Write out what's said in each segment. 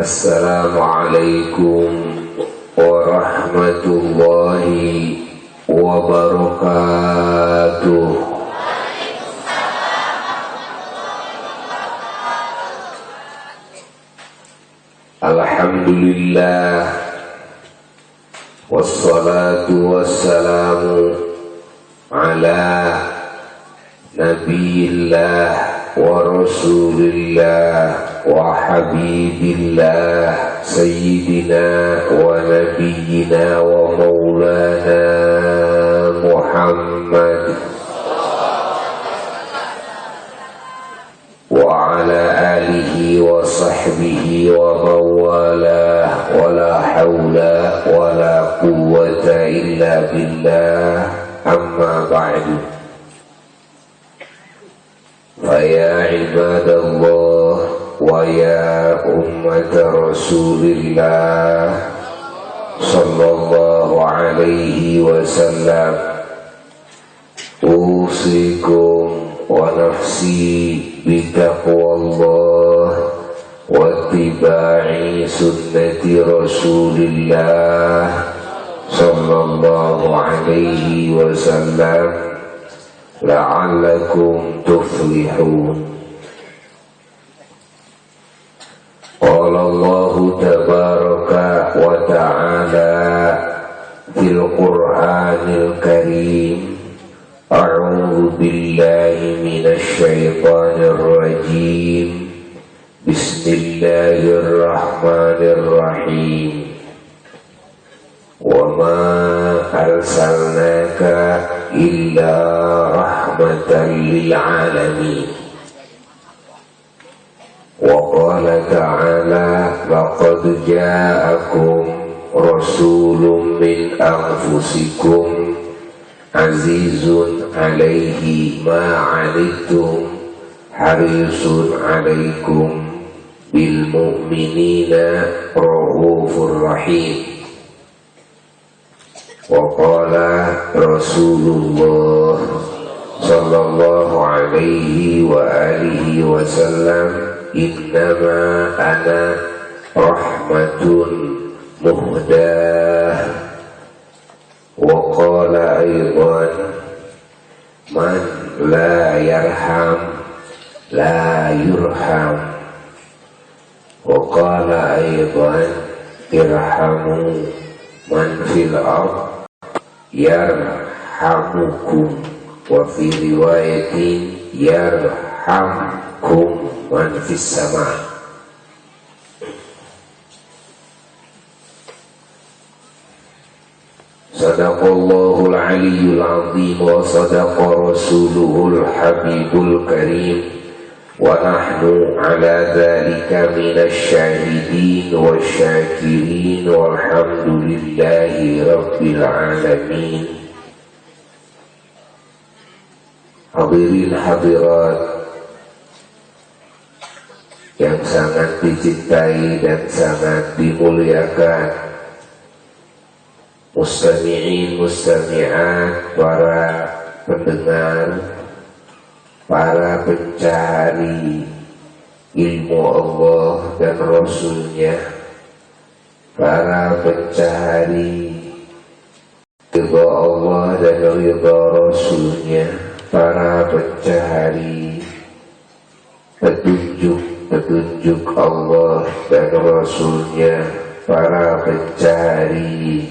Assalamualaikum warahmatullahi wabarakatuh. Alhamdulillah, wassalatu wassalamu ala nabiyillah wa rasulillah wa habibillah sayyidina wa nabiyyina wa maulana Muhammad wa ala alihi wa sahbihi wa mawalah wa la hawla wa la quwwata illa billah, amma ba'du. Faya ibadallah wa ya ummata rasulillah sallallahu alaihi wasallam, usikum wa nafsi bitaqwallah wa ittiba'i sunnati rasulillah sallallahu alaihi wasallam la'allakum tuflihun. Qala Allahu tabaraka wa ta'ala fil Qur'anil Karim, a'udzu billahi minasy syaithanir rajim, bismillahirrahmanirrahim. Wa ma arsalnaka illa rahmatan lil alamin. Wa qala ta'ala, laqad ja'akum rasulun min anfusikum azizun 'alaihi ma 'anittum harisun 'alaikum bil mu'minina raufur rahim. Wa qala Rasulullah sallallahu alaihi wa alihi wasallam, innama ana rahmatun muhdah. Wa qala aydan, man la yarham la yurham. Wa qala aydan, irhamu man fil ard yarhamukum. Wa fi riwayatin yarhamkum man fis sama. Sadaqallahul aliyyul azim wa sadaqa rasuluhul habibul karim, wa nahnu ala dhalika minasy syahidin wasyakirin walhamdulillahi rabbil alamin. Hadirin hadirat yang sangat dicintai dan sangat dimuliakan, mustami'in mustami'at, para pendengar, para pencari ilmu Allah dan Rasulnya, para pencari ridha Allah dan ridha Rasulnya, para pencari petunjuk Allah dan Rasulnya, para pencari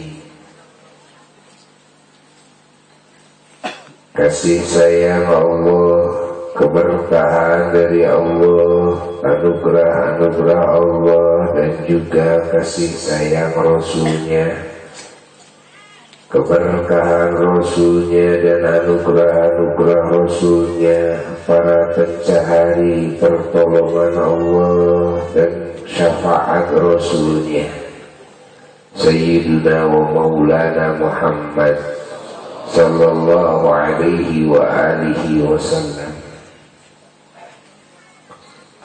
kasih sayang Allah, keberkahan dari Allah, anugerah-anugerah Allah, dan juga kasih sayang Rasulnya, keberkahan Rasulnya dan anugerah-anugerah Rasulnya, para pencari pertolongan Allah dan syafaat Rasulnya, Sayyidina wa Maulana Muhammad sallallahu alaihi wa alihi wasallam.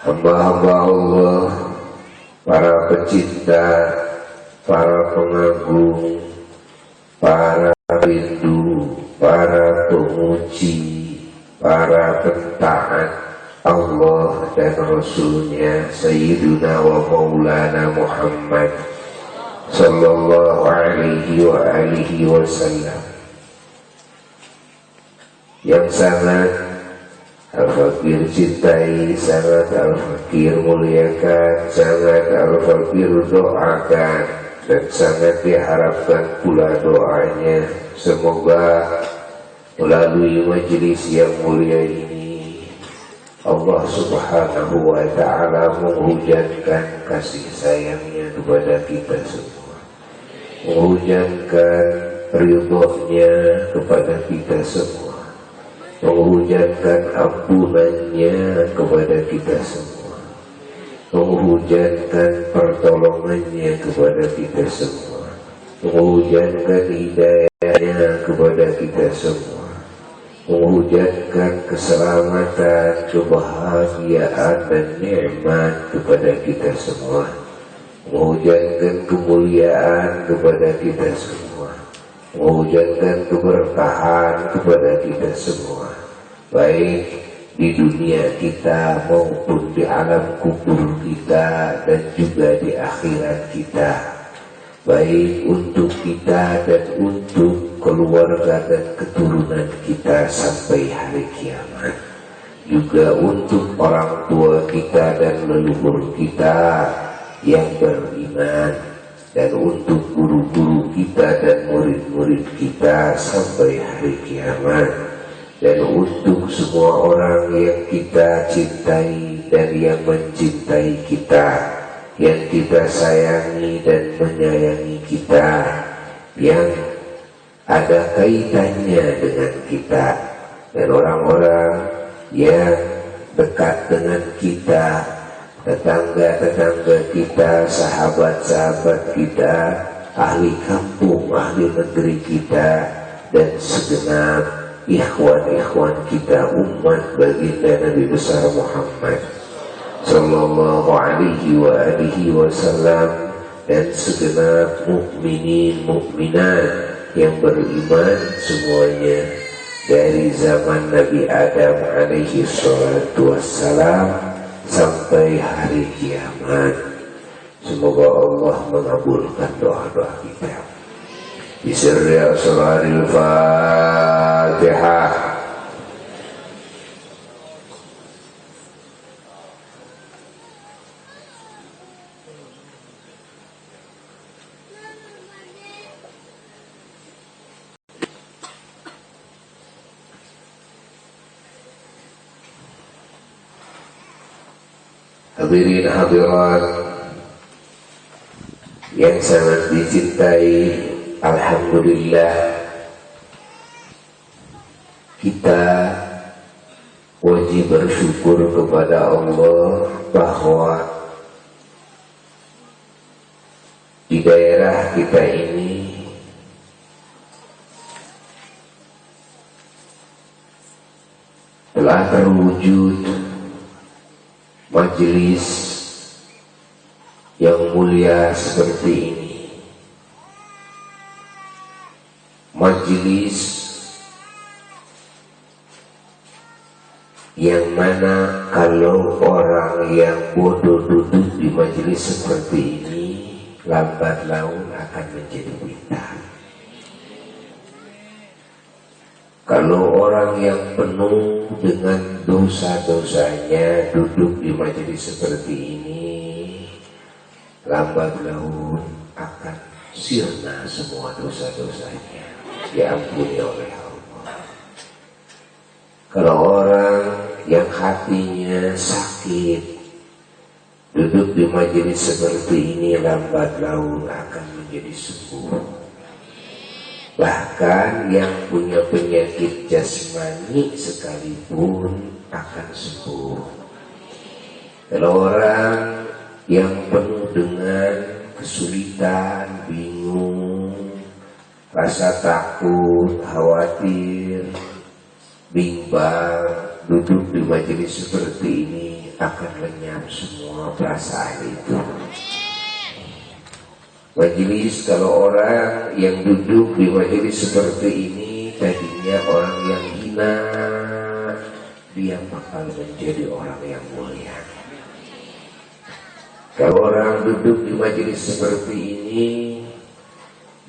Hamba-hamba Allah, para pecinta, para pengagum, para rindu, para pemuji, para pentaat Allah dan Rasulnya Sayyiduna wa Maulana Muhammad sallallahu alaihi wa alihi wasallam, yang sangat Al-Fakir cintai, sangat Al-Fakir muliakan, sangat Al-Fakir doakan, dan sangat diharapkan pula doanya. Semoga melalui majelis yang mulia ini Allah subhanahu wa ta'ala menghujankan kasih sayangnya kepada kita semua, menghujankan ridhonya kepada kita semua, menghujankan ampunannya kepada kita semua, menghujankan pertolongannya kepada kita semua, menghujankan hidayahnya kepada kita semua, menghujankan keselamatan, kebahagiaan dan nikmat kepada kita semua, menghujankan kemuliaan kepada kita semua, menghujankan keberkahan kepada kita semua, baik di dunia kita maupun di alam kubur kita dan juga di akhirat kita, baik untuk kita dan untuk keluarga dan keturunan kita sampai hari kiamat, juga untuk orang tua kita dan leluhur kita yang beriman, dan untuk guru-guru kita dan murid-murid kita sampai hari kiamat, dan untuk semua orang yang kita cintai dan yang mencintai kita, yang kita sayangi dan menyayangi kita, yang ada kaitannya dengan kita, dan orang-orang yang dekat dengan kita, tetangga-tetangga kita, sahabat-sahabat kita, ahli kampung, ahli negeri kita, dan segenap ikhwan-ikhwan kita umat baginda Nabi besar Muhammad sallallahu alaihi wa alihi wasallam, dan segenap mukminin mukminat yang beriman semuanya dari zaman Nabi Adam alaihi salatu wassalam sampai hari kiamat. Semoga Allah mengabulkan doa-doa kita. Bisirri asraril Fatihah. Hadirin hadirat yang sangat dicintai, alhamdulillah kita wajib bersyukur kepada Allah bahwa di daerah kita ini telah terwujud majelis yang mulia seperti ini, majelis yang mana kalau orang yang bodoh duduk di majelis seperti ini, lambat laun akan menjadi pintar. Kalau orang yang penuh dengan dosa-dosanya duduk di majelis seperti ini, lambat laun akan sirna semua dosa-dosanya, diampuni oleh Allah. Kalau orang yang hatinya sakit duduk di majelis seperti ini, lambat laun akan menjadi sembuh. Bahkan yang punya penyakit jasmani sekalipun akan sembuh. Kalau orang yang penuh dengan kesulitan, bingung, rasa takut, khawatir, bimbang, duduk di majelis seperti ini akan lenyap semua perasaan itu. Majelis, kalau orang yang duduk di majelis seperti ini tadinya orang yang hina, dia bakal menjadi orang yang mulia. Kalau orang duduk di majelis seperti ini,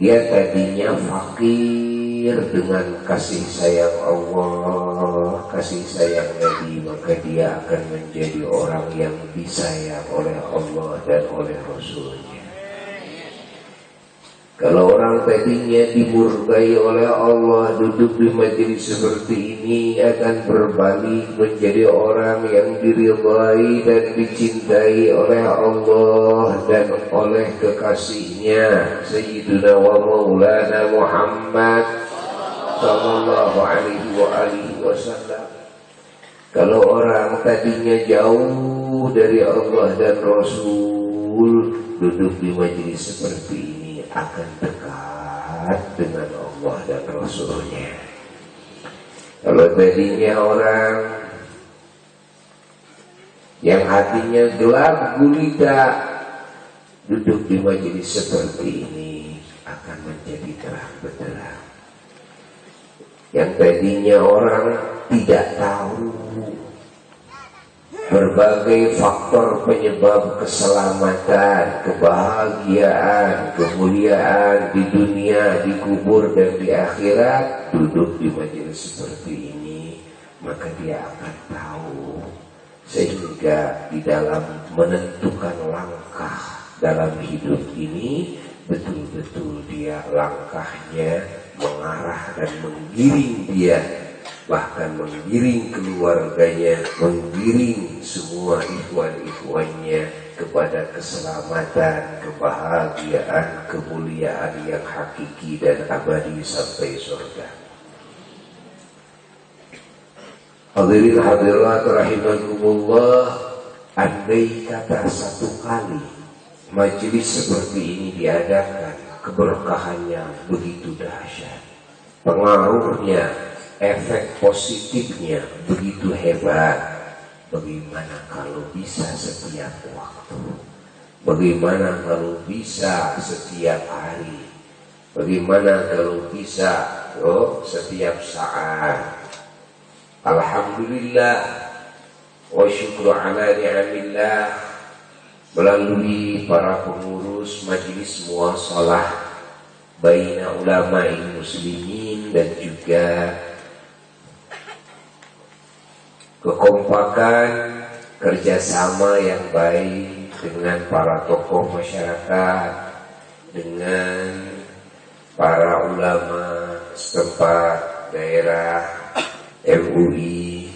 dia tadinya fakir dengan kasih sayang Allah, kasih sayang Nabi, maka dia akan menjadi orang yang disayang oleh Allah dan oleh Rasulnya. Kalau orang tadinya dimurkai oleh Allah, duduk di majelis seperti ini akan berbalik menjadi orang yang diridhai dan dicintai oleh Allah dan oleh kekasihnya Sayyiduna wa Maulana Muhammad sallallahu alaihi wasallam. Kalau orang tadinya jauh dari Allah dan Rasul, duduk di majelis seperti ini akan dekat dengan Allah dan Rasulnya. Kalau tadinya orang yang hatinya gelap gulita, duduk di majelis seperti ini akan menjadi terang benderang. Yang tadinya orang tidak tahu berbagai faktor penyebab keselamatan, kebahagiaan, kemuliaan di dunia, di kubur dan di akhirat, duduk di majelis seperti ini, maka dia akan tahu. Sehingga di dalam menentukan langkah dalam hidup ini, betul-betul dia langkahnya mengarah dan menggiring dia, bahkan menggiring keluarganya, menggiring semua ikhwan-ikhwannya kepada keselamatan, kebahagiaan, kemuliaan yang hakiki dan abadi sampai surga. Hadirin hadirat rahimakumullah, andai kata satu kali majelis seperti ini diadakan, keberkahannya begitu dahsyat, pengaruhnya, efek positifnya begitu hebat. Bagaimana kalau bisa setiap waktu? Bagaimana kalau bisa setiap hari? Bagaimana kalau bisa setiap saat? Alhamdulillah wa syukru ala ni'amillah, melalui para pengurus majelis muwasalah baina ulama'il muslimin dan juga kekompakan kerjasama yang baik dengan para tokoh masyarakat, dengan para ulama setempat, daerah, MUI,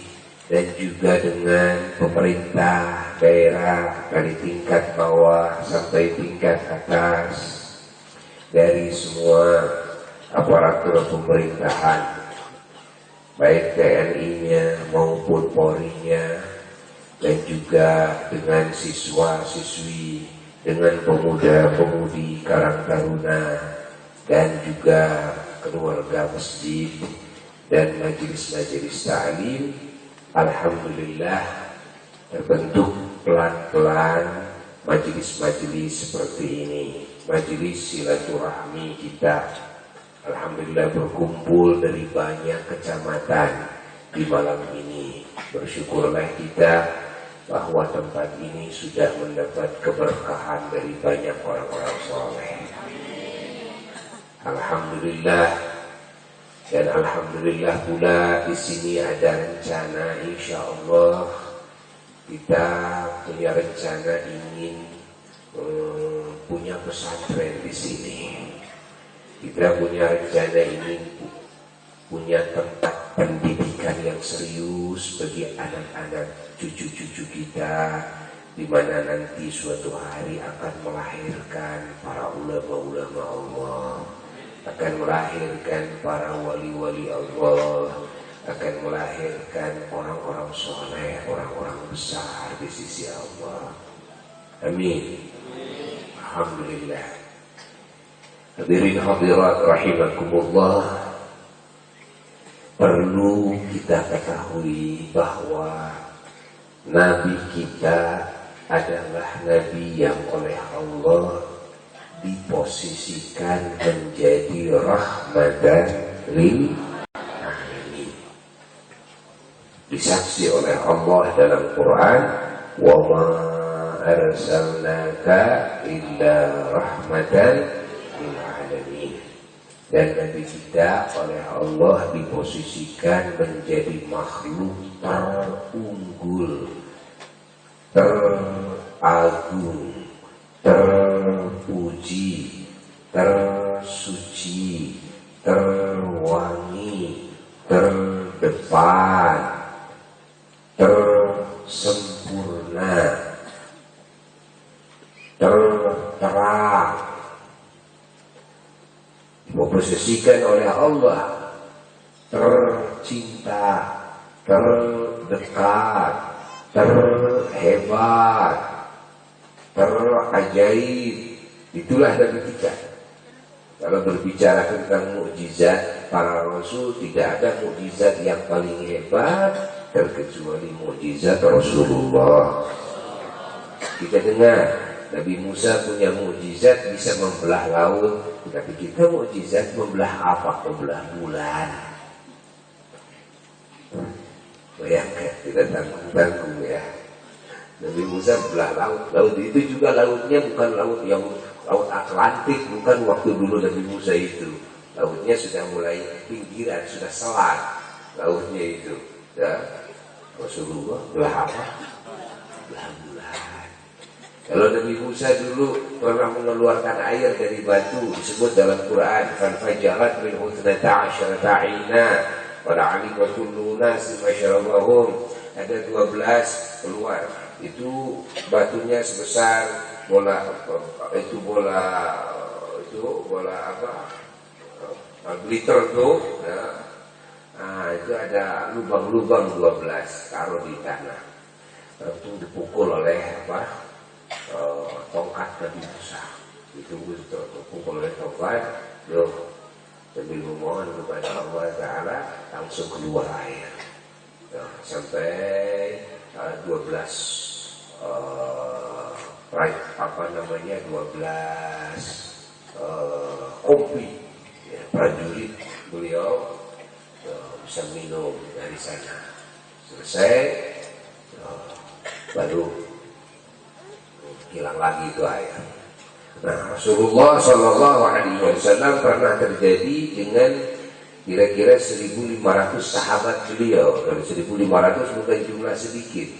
dan juga dengan pemerintah daerah dari tingkat bawah sampai tingkat atas, dari semua aparatur pemerintahan, baik TNI-nya maupun Polri-nya, dan juga dengan siswa-siswi, dengan pemuda-pemudi Karang Taruna, dan juga keluarga masjid dan majelis-majelis ta'lim. Alhamdulillah terbentuk pelan-pelan majelis-majelis seperti ini, majelis silaturahmi kita. Alhamdulillah berkumpul dari banyak kecamatan di malam ini. Bersyukurlah kita bahwa tempat ini sudah mendapat keberkahan dari banyak orang-orang soleh. Alhamdulillah. Dan alhamdulillah pula di sini ada rencana, insya Allah kita punya rencana ingin punya pesantren di sini. Kita punya rencana ingin punya tempat pendidikan yang serius bagi anak-anak cucu-cucu kita, di mana nanti suatu hari akan melahirkan para ulama-ulama Allah, akan melahirkan para wali-wali Allah, akan melahirkan orang-orang soleh, orang-orang besar di sisi Allah. Amin. Alhamdulillah. Hadirin hadirat rahimakumullah, perlu kita ketahui bahwa Nabi kita adalah Nabi yang oleh Allah diposisikan menjadi rahmatan lil alamin. Di disaksi oleh Allah dalam Quran, wa ma arsalnaka illa rahmatan lil alamin. Dan Nabi kita oleh Allah diposisikan menjadi makhluk terunggul, teragung, terpuji, tersuci, terwangi, terdepan, tersempurna, terterang, diposisikan oleh Allah, tercinta, terdekat, terhebat, terajaib. Itulah Nabi kita. Kalau berbicara tentang mukjizat para rasul, tidak ada mukjizat yang paling hebat terkecuali mukjizat Rasulullah. Kita dengar Nabi Musa punya mukjizat bisa membelah laut, tapi kita mukjizat membelah apa? Membelah bulan. Bayangkan, kita tanggung-tanggung ya. Nabi Musa belah laut. Laut itu juga lautnya bukan laut yang laut Atlantik, bukan waktu dulu Nabi Musa itu. Lautnya sudah mulai pinggiran, sudah selat lautnya itu. Ya. Rasulullah belah apa? Belah bulan. Kalau Nabi Musa dulu pernah mengeluarkan air dari batu, disebut dalam Quran, "Fanfajarat minhu 12 'aina wa 'alima kullu nasin masyrabahum." Ada 12 keluar. Itu batunya sebesar bola apa? Glitter tuh. Ya. Nah, itu ada lubang-lubang 12 taruh di tanah. Itu dipukul oleh apa? Tongkat Nabi Musa. Itu dipukul oleh tongkat. Sambil memohon kepada Allah Ta'ala, langsung keluar air. Ya, sampai 12 kompi ya, prajurit beliau bisa minum dari sana. Selesai baru hilang lagi itu air. Nah, Rasulullah Shallallahu Alaihi Wasallam pernah terjadi dengan kira-kira 1.500 sahabat beliau. Dari 1.500 bukan jumlah sedikit.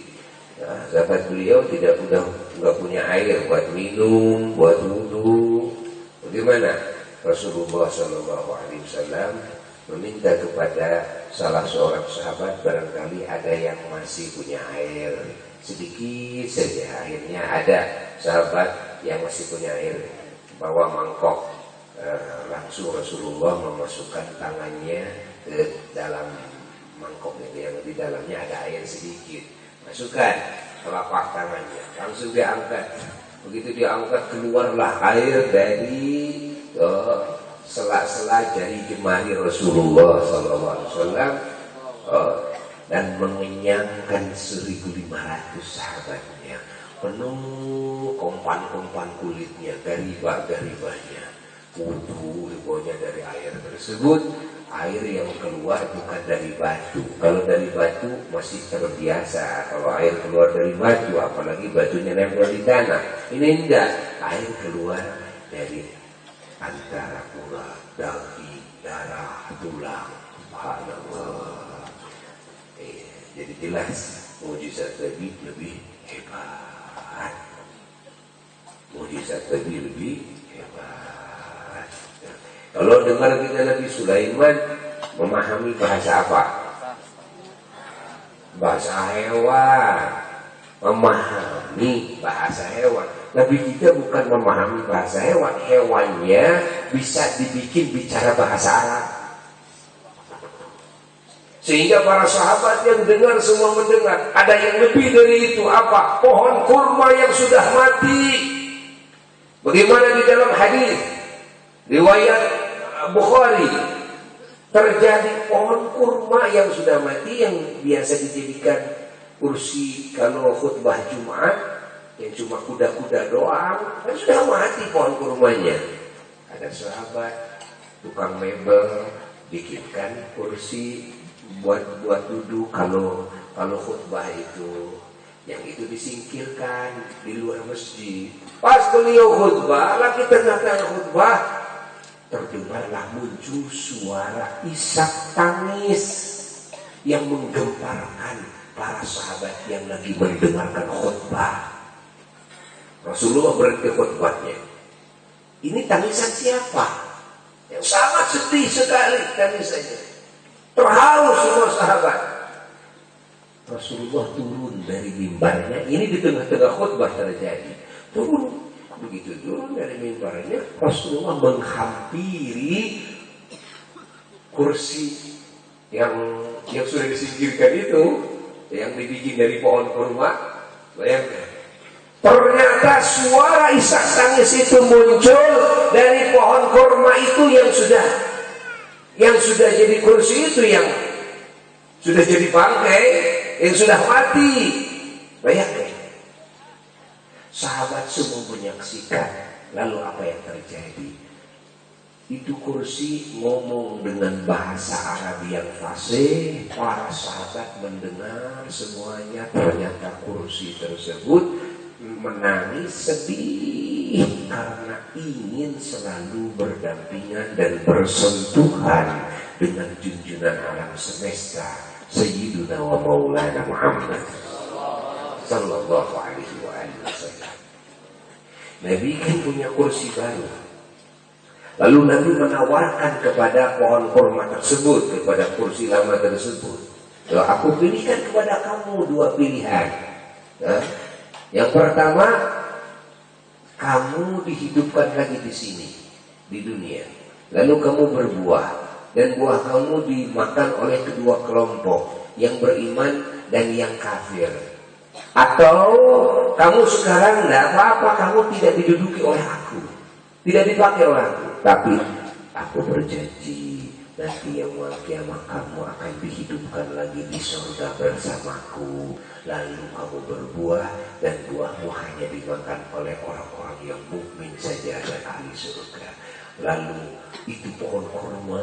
Nah, sahabat beliau nggak punya air buat minum, buat wudu. Bagaimana? Rasulullah Shallallahu Alaihi Wasallam meminta kepada salah seorang sahabat, barangkali ada yang masih punya air sedikit saja. Akhirnya ada sahabat yang masih punya air, bawa mangkok. Langsung Rasulullah memasukkan tangannya ke dalam mangkok itu, yang di dalamnya ada air sedikit. Masukkan telapak tangannya, langsung diangkat. Begitu diangkat, keluarlah air dari sela-sela jari jemari Rasulullah SAW, dan mengenyangkan 1.500 sahabatnya. Penuh kompan-kompan kulitnya, garibah-garibahnya. Wudu ribanya dari air tersebut. Air yang keluar bukan dari batu. Kalau dari batu masih terbiasa. Kalau air keluar dari batu, apalagi batunya nempel di tanah, ini enggak. Air keluar dari antara urat, daging, darah, tulang. Subhanallah. Jadi jelas mukjizat Nabi lebih hebat. Mukjizat Nabi lebih hebat. Kalau dengar kita Nabi Sulaiman memahami bahasa apa? Bahasa hewan. Memahami bahasa hewan. Nabi kita bukan memahami bahasa hewan. Hewannya bisa dibikin bicara bahasa Arab. Sehingga para sahabat yang dengar semua mendengar. Ada yang lebih dari itu. Apa? Pohon kurma yang sudah mati. Bagaimana di dalam hadis riwayat Bukhari, terjadi pohon kurma yang sudah mati, yang biasa dijadikan kursi kalau khutbah Jumat, yang cuma kuda-kuda doang, kan sudah mati pohon kurmanya. Ada sahabat tukang mebel bikinkan kursi buat duduk kalau kalau khutbah itu yang itu disingkirkan di luar masjid. Pas beliau khutbah, lagi tengah-tengah khutbah, terdengarlah muncul suara isak tangis yang menggemparkan para sahabat yang lagi mendengarkan khutbah. Rasulullah berhenti khutbahnya. Ini tangisan siapa? Yang sangat sedih sekali tangisannya. Terharu semua sahabat. Rasulullah turun dari mimbarnya. Ini di tengah-tengah khutbah terjadi. Turun. Begitu turun dari mimbarnya, Rasulullah menghampiri kursi yang sudah disingkirkan itu, yang dibikin dari pohon kurma. Bayangkan. Ternyata suara isak tangis itu muncul dari pohon kurma itu yang sudah jadi kursi itu, yang sudah jadi bangkai, yang sudah mati. Bayangkan. Sahabat semua menyaksikan. Lalu apa yang terjadi? Itu kursi ngomong dengan bahasa Arab yang fasih. Para sahabat mendengar semuanya. Ternyata kursi tersebut menangis sedih karena ingin selalu berdampingan dan bersentuhan dengan junjungan alam semesta Sayyiduna wa Maulana Muhammad sallallahu alaihi wasallam. Nabi kan punya kursi baru. Lalu Nabi menawarkan kepada pohon kurma tersebut, kepada kursi lama tersebut, aku pilihkan kepada kamu dua pilihan. Yang pertama, kamu dihidupkan lagi di sini, di dunia. Lalu kamu berbuah, dan buah kamu dimakan oleh kedua kelompok, yang beriman dan yang kafir. Atau kamu sekarang tidak apa-apa, kamu tidak diduduki oleh aku, tidak dipakai oleh aku. Tapi aku berjanji nanti yang kiamat kamu akan dihidupkan lagi di surga bersamaku. Lalu kamu berbuah dan buahmu hanya dimakan oleh orang-orang yang mukmin saja dan ahli surga. Lalu itu pohon kurma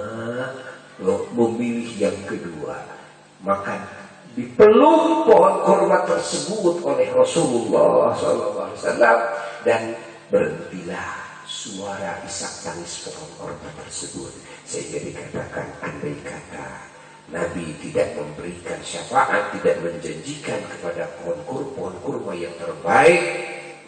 memilih yang kedua. Maka dipeluk pohon kurma tersebut oleh Rasulullah SAW dan berhentilah suara isak tangis pohon kurma tersebut. Sehingga dikatakan, andai kata Nabi tidak memberikan syafaat, tidak menjanjikan kepada pohon kurma yang terbaik,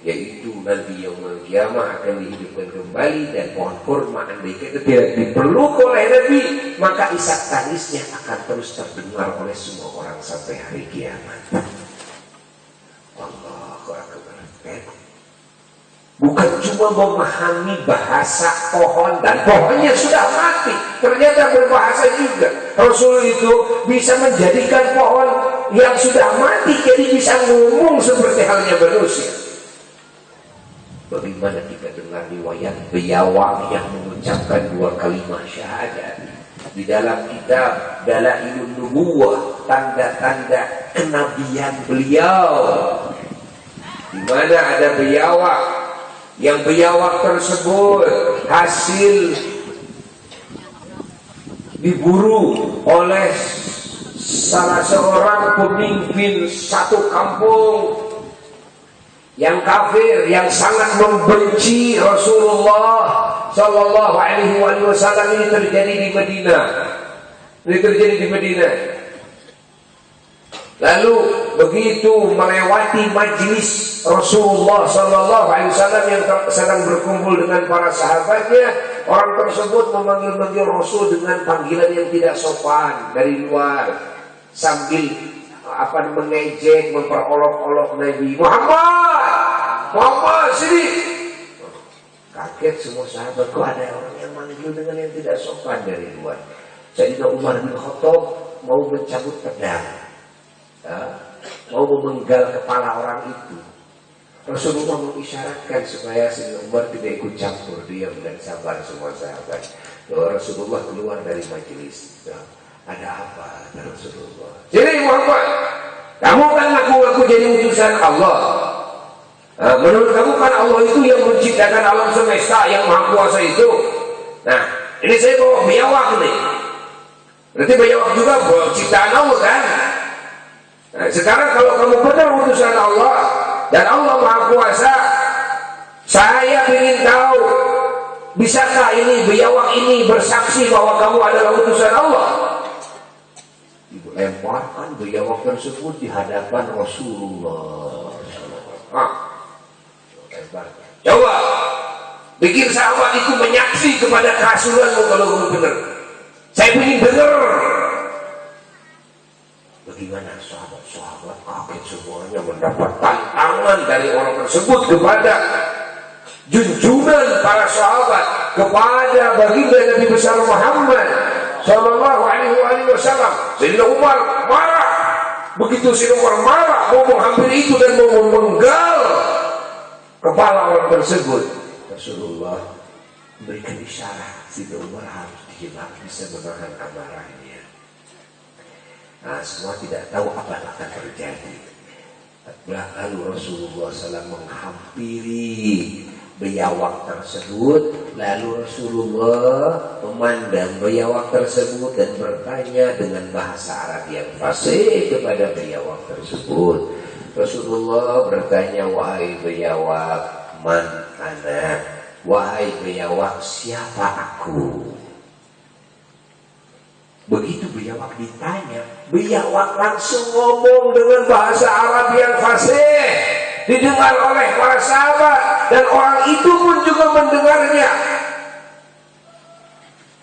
yaitu nanti yaumul qiyamah akan dihidupkan kembali, dan pohon kurma andai kata tidak dipeluk oleh Nabi, maka isak tangisnya akan terus terdengar oleh semua orang sampai hari kiamat. Allahu Akbar. Bukan cuma memahami bahasa pohon dan pohonnya sudah mati, ternyata berbahasa juga. Rasul itu bisa menjadikan pohon yang sudah mati jadi bisa ngomong seperti halnya manusia. Bagaimana kita dengar riwayat biawak yang mengucapkan dua kalimat syahadat di dalam kitab Dalailun Nubuwah, tanda-tanda kenabian beliau, di mana ada biawak, yang biawak tersebut hasil diburu oleh salah seorang pemimpin satu kampung yang kafir, yang sangat membenci Rasulullah Sallallahu Alaihi Wasallam. Ini terjadi di Madinah. Lalu begitu melewati majlis Rasulullah Sallallahu Alaihi Wasallam yang sedang berkumpul dengan para sahabatnya, orang tersebut memanggil-manggil Rasul dengan panggilan yang tidak sopan dari luar, sambil mengejek, memperolok-olok Nabi. Muhammad sini. Kaget semua sahabat, kok ada orang yang manggil dengan yang tidak sopan dari luar. Sayyidina Umar bin Khattab mau mencabut pedang, mau memenggal kepala orang itu. Rasulullah mengisyaratkan supaya Sayyidina Umar tidak ikut campur, diam dan sabar semua sahabat. Rasulullah keluar dari majelis. Ada apa? Kata Rasulullah. Jadi Muhammad, kamu kan ngaku-ngaku jadi utusan Allah. Menurut kamu kan Allah itu yang menciptakan alam semesta, yang maha kuasa itu. Nah, ini saya bawa biawak nih. Berarti biawak juga ciptaan Allah kan? Nah, sekarang kalau kamu benar utusan Allah dan Allah Maha Kuasa, saya ingin tahu, bisakah ini biawak ini bersaksi bahwa kamu adalah utusan Allah? Ibu lemparkan biawak tersebut di hadapan Rasulullah. Coba bikin sahabat itu menyaksi kepada kerasulanmu kalau kamu benar. Saya ingin dengar. Bagaimana sahabat-sahabat kaget semuanya mendapat tantangan dari orang tersebut kepada junjungan para sahabat, kepada baginda Nabi besar Muhammad Sallallahu Alaihi Wasallam. Sayyidina Umar marah. Begitu Sayyidina Umar marah, mau menghampiri itu dan mau memenggal kepala orang tersebut, Rasulullah memberikan isyarat Sayyidina Umar harus diam, bisa menahan amarahnya. Nah, semua tidak tahu apa yang akan terjadi. Lalu Rasulullah SAW menghampiri biawak tersebut. Lalu Rasulullah memandang biawak tersebut dan bertanya dengan bahasa Arab yang fasih kepada biawak tersebut. Rasulullah bertanya, wahai biawak, man ana? Wahai biawak, siapa aku? Begitu biawak ditanya, biawak langsung ngomong dengan bahasa Arab yang fasih, didengar oleh para sahabat, dan orang itu pun juga mendengarnya.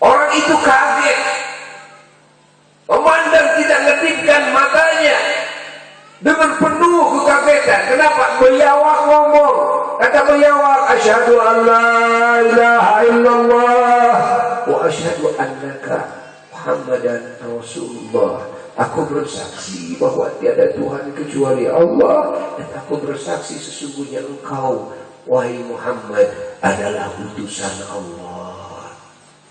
Orang itu kaget, memandang tidak ngedipkan matanya dengan penuh kekagetan. Kenapa? Biawak ngomong. Kata biawak, asyhadu an la ilaha illallah wa asyhadu annaka Muhammadan Rasulullah. Aku bersaksi bahwa tiada Tuhan kecuali Allah, dan aku bersaksi sesungguhnya engkau, wahai Muhammad, adalah utusan Allah.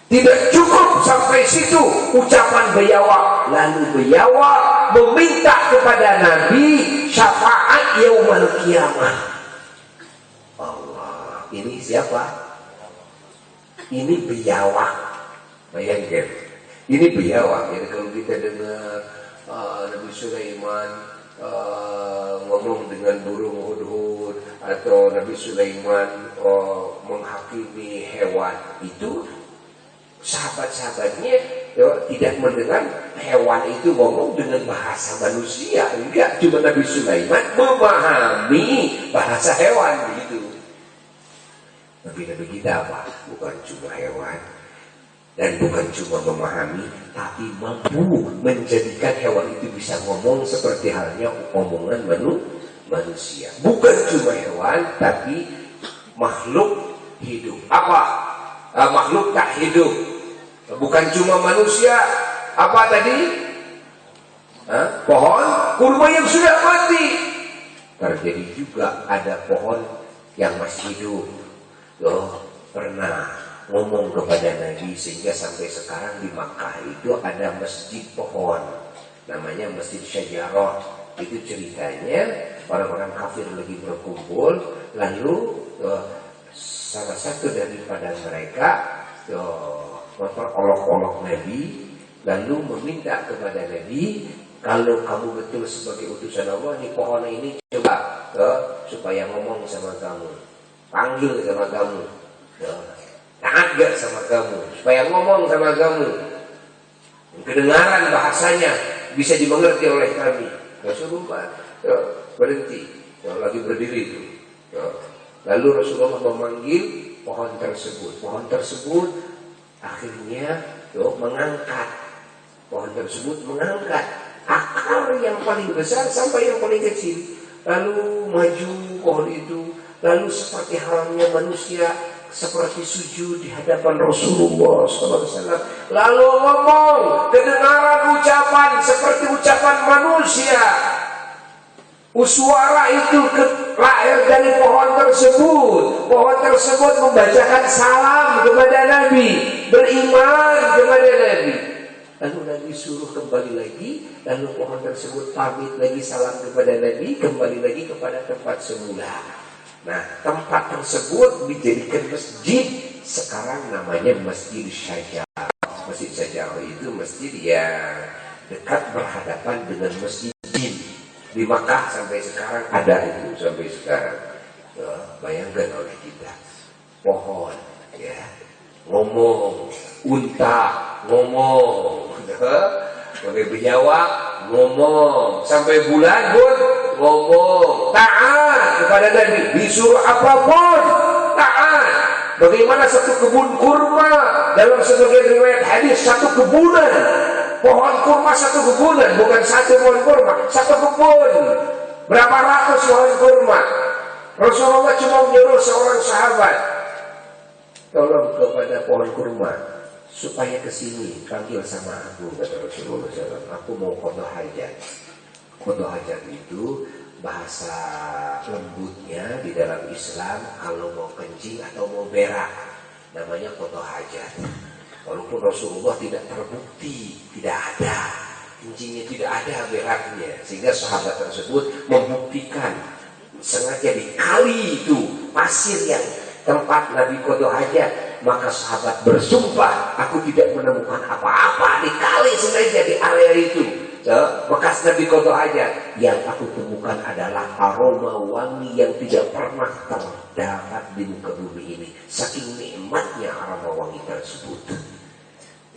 Tidak cukup sampai situ ucapan biawak. Lalu biawak meminta kepada Nabi syafaat yaumul kiamah. Allah, ini siapa? Ini biawak. Bayangkan. Ini biawak. Jadi kalau kita dengar Nabi Sulaiman ngomong dengan burung hudhud, atau Nabi Sulaiman menghakimi hewan, itu sahabat-sahabatnya tidak mendengar hewan itu ngomong dengan bahasa manusia. Enggak, cuma Nabi Sulaiman memahami bahasa hewan begitu. Nabi-nabi kita apa? Bukan cuma hewan, dan bukan cuma memahami, tapi mampu menjadikan hewan itu bisa ngomong seperti halnya omongan manusia. Bukan cuma hewan, tapi makhluk hidup. Apa? Makhluk tak hidup. Bukan cuma manusia. Apa tadi? Pohon kurma yang sudah mati. Terjadi juga ada pohon yang masih hidup. Pernah ngomong kepada Nabi, sehingga sampai sekarang di Makkah itu ada masjid pohon, namanya Masjid Syajarah. Itu ceritanya orang-orang kafir lagi berkumpul, lalu salah satu daripada mereka memperolok-olok Nabi, lalu meminta kepada Nabi, kalau kamu betul sebagai utusan Allah, nih pohon ini coba supaya ngomong sama kamu, panggil sama kamu, taat gak sama kamu, supaya ngomong sama kamu, kedengaran bahasanya bisa dimengerti oleh kami. Rasulullah berhenti, lagi berdiri itu. Lalu Rasulullah memanggil pohon tersebut. Pohon tersebut akhirnya mengangkat. Pohon tersebut mengangkat akar yang paling besar sampai yang paling kecil. Lalu maju pohon itu, lalu seperti halnya manusia, seperti sujud di hadapan Rasulullah SAW. Lalu ngomong, kedengaran ucapan seperti ucapan manusia. Suara itu lahir dari pohon tersebut. Pohon tersebut membacakan salam kepada Nabi, beriman kepada Nabi. Lalu Nabi suruh kembali lagi. Lalu pohon tersebut pamit lagi, salam kepada Nabi, kembali lagi kepada tempat semula. Nah, tempat tersebut dijadikan masjid. Sekarang namanya Masjid Syajarah. Masjid Syajarah itu masjid yang dekat berhadapan dengan Masjid Jin. Di Makkah sampai sekarang ada itu sampai sekarang. Bayangkan oleh kita, pohon, ya, ngomong, unta, ngomong, sampai biawak, ngomong, sampai bulan pun ngomong, taat kepada Nabi, disuruh apapun, taat. Bagaimana satu kebun kurma dalam sebagian riwayat hadis, satu kebunan, pohon kurma satu kebunan, bukan satu pohon kurma, satu kebun, berapa ratus pohon kurma. Rasulullah cuma menyuruh seorang sahabat, tolong kepada pohon kurma supaya kesini, panggil sama aku, kata Rasulullah SAW. Aku mau qada hajat. Qada hajat itu bahasa lembutnya di dalam Islam, kalau mau kencing atau mau berak, namanya qada hajat. Walaupun Rasulullah tidak terbukti, tidak ada kencingnya, tidak ada beraknya, sehingga sahabat tersebut membuktikan sengaja di kali itu pasir yang tempat Nabi qada hajat. Maka sahabat bersumpah, aku tidak menemukan apa-apa di kali sengaja di area itu bekas Nabi qada hajat. Yang aku temukan adalah aroma wangi yang tidak pernah terdapat di muka bumi ini, saking nikmatnya aroma wangi tersebut.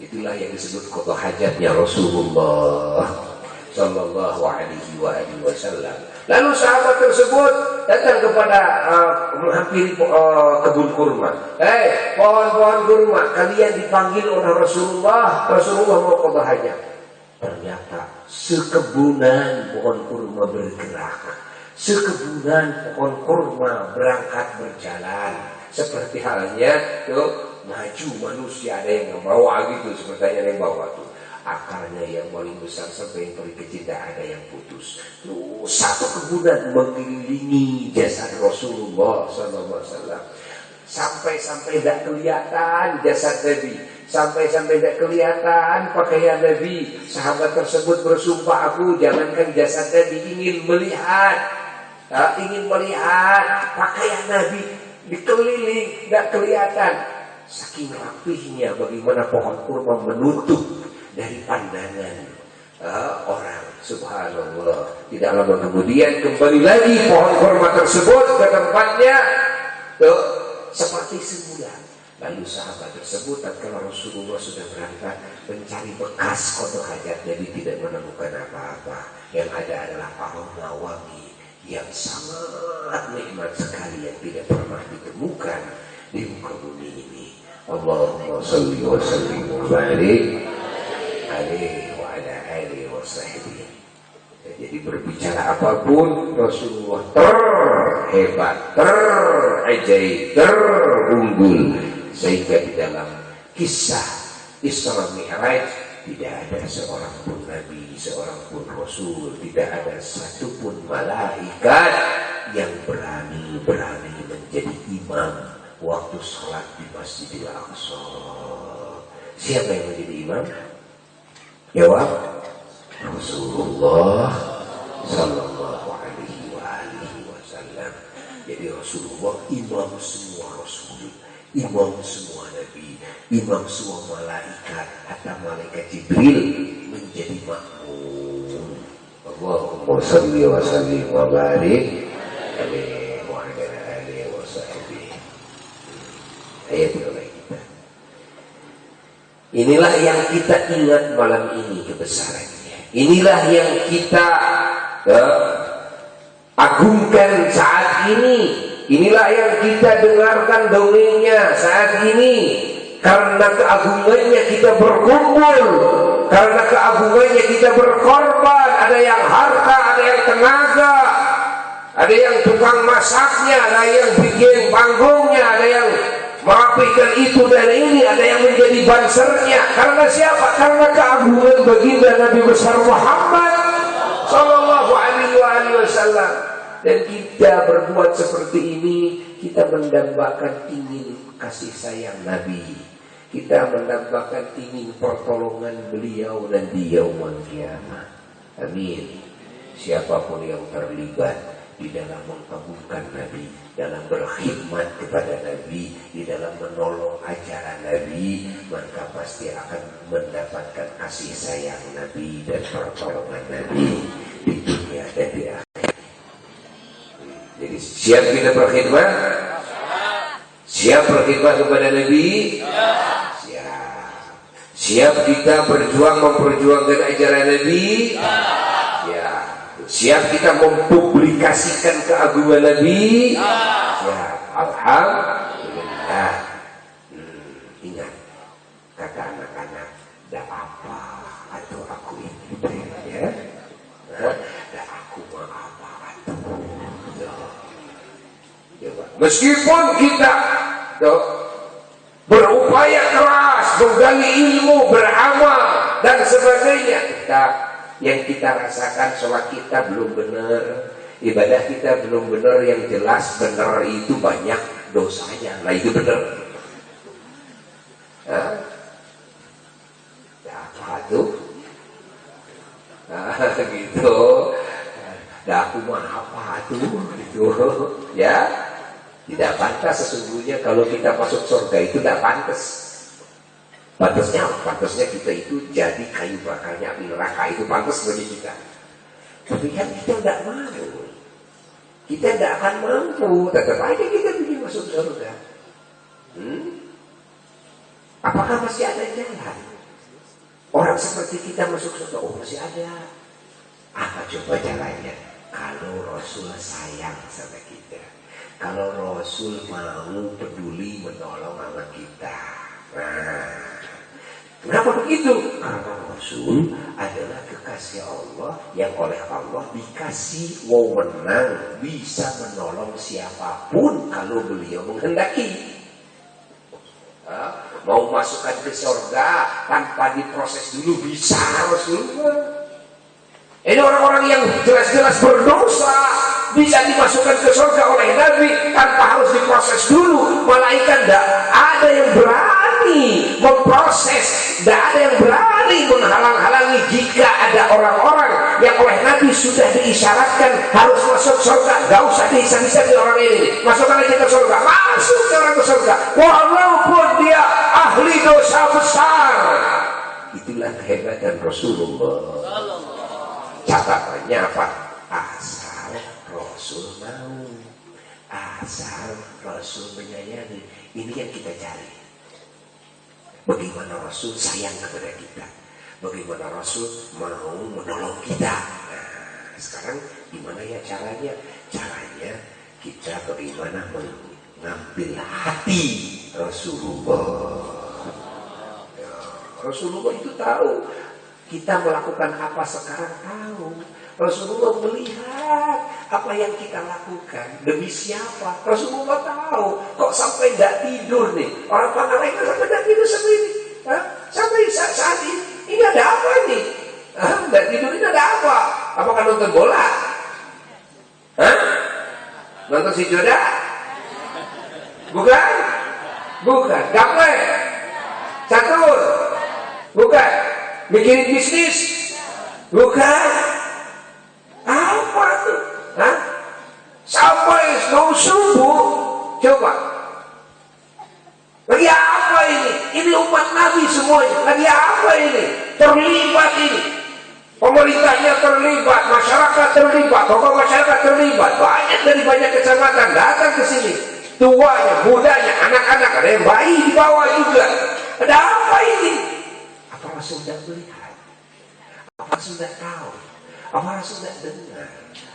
Itulah yang disebut qada hajatnya Rasulullah Sallallahu Alaihi Wasallam. Lalu sahabat tersebut datang kepada menghampiri kebun kurma. Pohon-pohon kurma, kalian dipanggil oleh Rasulullah. Rasulullah mau qada hajat. Ternyata sekebunan pohon kurma bergerak, sekebunan pohon kurma berangkat berjalan. Seperti halnya tuh maju manusia, ada yang membawa gitu, seperti yang bawa tuh. Akarnya yang paling besar sampai yang paling kecil, tidak ada yang putus. Terus satu kebunan mengelilingi jasad Rasulullah SAW. Sampai tidak kelihatan jasad Nabi, sampai tidak kelihatan pakaian Nabi. Sahabat tersebut bersumpah, aku jangankan jasad Nabi, ingin melihat pakaian Nabi dikeliling, tidak kelihatan. Saking rapihnya bagaimana pohon kurma menutup dari pandangan orang. Subhanallah. Tidak lama kemudian kembali lagi pohon kurma tersebut ke tempatnya seperti semula. Lalu sahabat tersebut tatkala Rasulullah sudah berangkat mencari bekas qada hajat, jadi tidak menemukan apa-apa. Yang ada adalah aroma wangi yang sangat nikmat sekali, yang tidak pernah ditemukan di muka bumi ini. Allahumma salli wa sallim wa barik alaihi wa ala alihi wa sahbihi. Jadi berbicara apapun Rasulullah terhebat, terajaib, terunggul, sehingga di dalam kisah Isra Mi'raj tidak ada seorang pun nabi, seorang pun rasul, tidak ada satupun malaikat yang berani menjadi imam waktu sholat di Masjidil Aqsa. Siapa yang menjadi imam? Jawab, Rasulullah Sallallahu Alaihi Wasallam. Jadi Rasulullah imam semua rasul, imam semua nabi, imam semua malaikat. Hatta malaikat Jibril menjadi makmum. Allahumma salli wa sallim wa barik alaihi wa ala alihi wa sahbihi. Ayat oleh kita. Inilah yang kita ingat malam ini kebesarannya. Inilah yang kita agungkan saat ini. Inilah yang kita dengarkan dongengnya saat ini. Karena keagungannya kita berkumpul, karena keagungannya kita berkorban. Ada yang harta, ada yang tenaga, ada yang tukang masaknya, ada yang bikin panggungnya, ada yang merapikan itu dan ini, ada yang menjadi bansernya. Karena siapa? Karena keagungan baginda Nabi besar Muhammad Sallallahu Alaihi Wasallam. Dan kita berbuat seperti ini, kita mendambakan ingin kasih sayang Nabi, kita mendambakan ingin pertolongan beliau dan di yaumul kiamah. Amin. Siapapun yang terlibat di dalam mengagungkan Nabi, dalam berkhidmat kepada Nabi, di dalam menolong ajaran Nabi, maka pasti akan mendapatkan kasih sayang Nabi dan pertolongan Nabi di dunia dan di akhir. Jadi siap kita berkhidmat? Siap berkhidmat kepada Nabi? Siap. Siap kita memperjuangkan ajaran Nabi? Ya. Siap kita mempublikasikan keagungan Nabi? Siap. Alhamdulillah. Ingat kata anak-anak, dah apa atau aku ini, ya? Dah aku mah apa atau, meskipun kita berupaya keras, menggali ilmu, beramal dan sebagainya, yang kita rasakan sholat kita belum benar, ibadah kita belum benar, yang jelas benar itu banyak dosanya. Nah itu benar. Ya apa tuh? Gitu. Dah aku mah apa tuh? Gitu. Ya. Tidak pantas sesungguhnya kalau kita masuk surga itu tidak pantas. Pantasnya kita itu jadi kayu bakarnya api neraka, itu pantas bagi kita. Tapi kan kita tidak mau. Kita tidak akan mampu. Tetap aja kita ingin masuk surga. Apakah masih ada jalan? Orang seperti kita masuk surga, oh masih ada. Apa coba jalannya? Kalau Rasul sayang sama kita, kalau Rasul mau peduli menolong sama kita. Nah, kenapa begitu? Karena Rasul adalah kekasih Allah yang oleh Allah dikasih wewenang bisa menolong siapapun kalau beliau menghendaki. Mau masukkan ke surga tanpa diproses dulu bisa Rasulullah. Ini orang-orang yang jelas-jelas berdosa bisa dimasukkan ke surga oleh Nabi tanpa harus diproses dulu. Malaikat tidak ada yang berani memproses, tidak ada yang berani menghalang-halangi jika ada orang-orang yang oleh Nabi sudah diisyaratkan harus masuk surga. Gak usah diisyarat-isyarat orang ini, masukkan aja ke surga, masuk orang ke surga walaupun dia ahli dosa besar. Itulah kehebatan Rasulullah. Catatannya apa? Asal Rasul mau, asal Rasul menyayangi. Ini yang kita cari. Bagaimana Rasul sayang kepada kita, bagaimana Rasul mau menolong kita. Nah, sekarang gimana ya caranya? Caranya kita bagaimana mengambil hati Rasulullah. Ya, Rasulullah itu tahu kita melakukan apa sekarang, tahu. Rasulullah melihat apa yang kita lakukan demi siapa. Rasulullah tahu. Kok sampai tidak tidur nih orang Pangalengan, sampai tidak tidur seperti ini, sampai saat ini. Ini ada apa nih? Tidak tidur ini ada apa? Apakah nonton bola? Nonton si Joda? Bukan? Bukan. Gaple? Catur? Bukan. Mikirin bisnis? Bukan. Apa tuh? Sampai mau subuh. Coba. Lagi apa ini? Ini umat Nabi semuanya. Lagi apa ini? Terlibat ini. Pemerintahnya terlibat, masyarakat terlibat, tokoh masyarakat terlibat. Banyak dari banyak kecamatan datang ke sini. Tuanya, mudanya, anak-anak, ada yang bayi di bawah juga. Ada apa ini? Apa Rasul tidak melihat? Apa Rasul tidak tahu? Apa Rasul tidak dengar?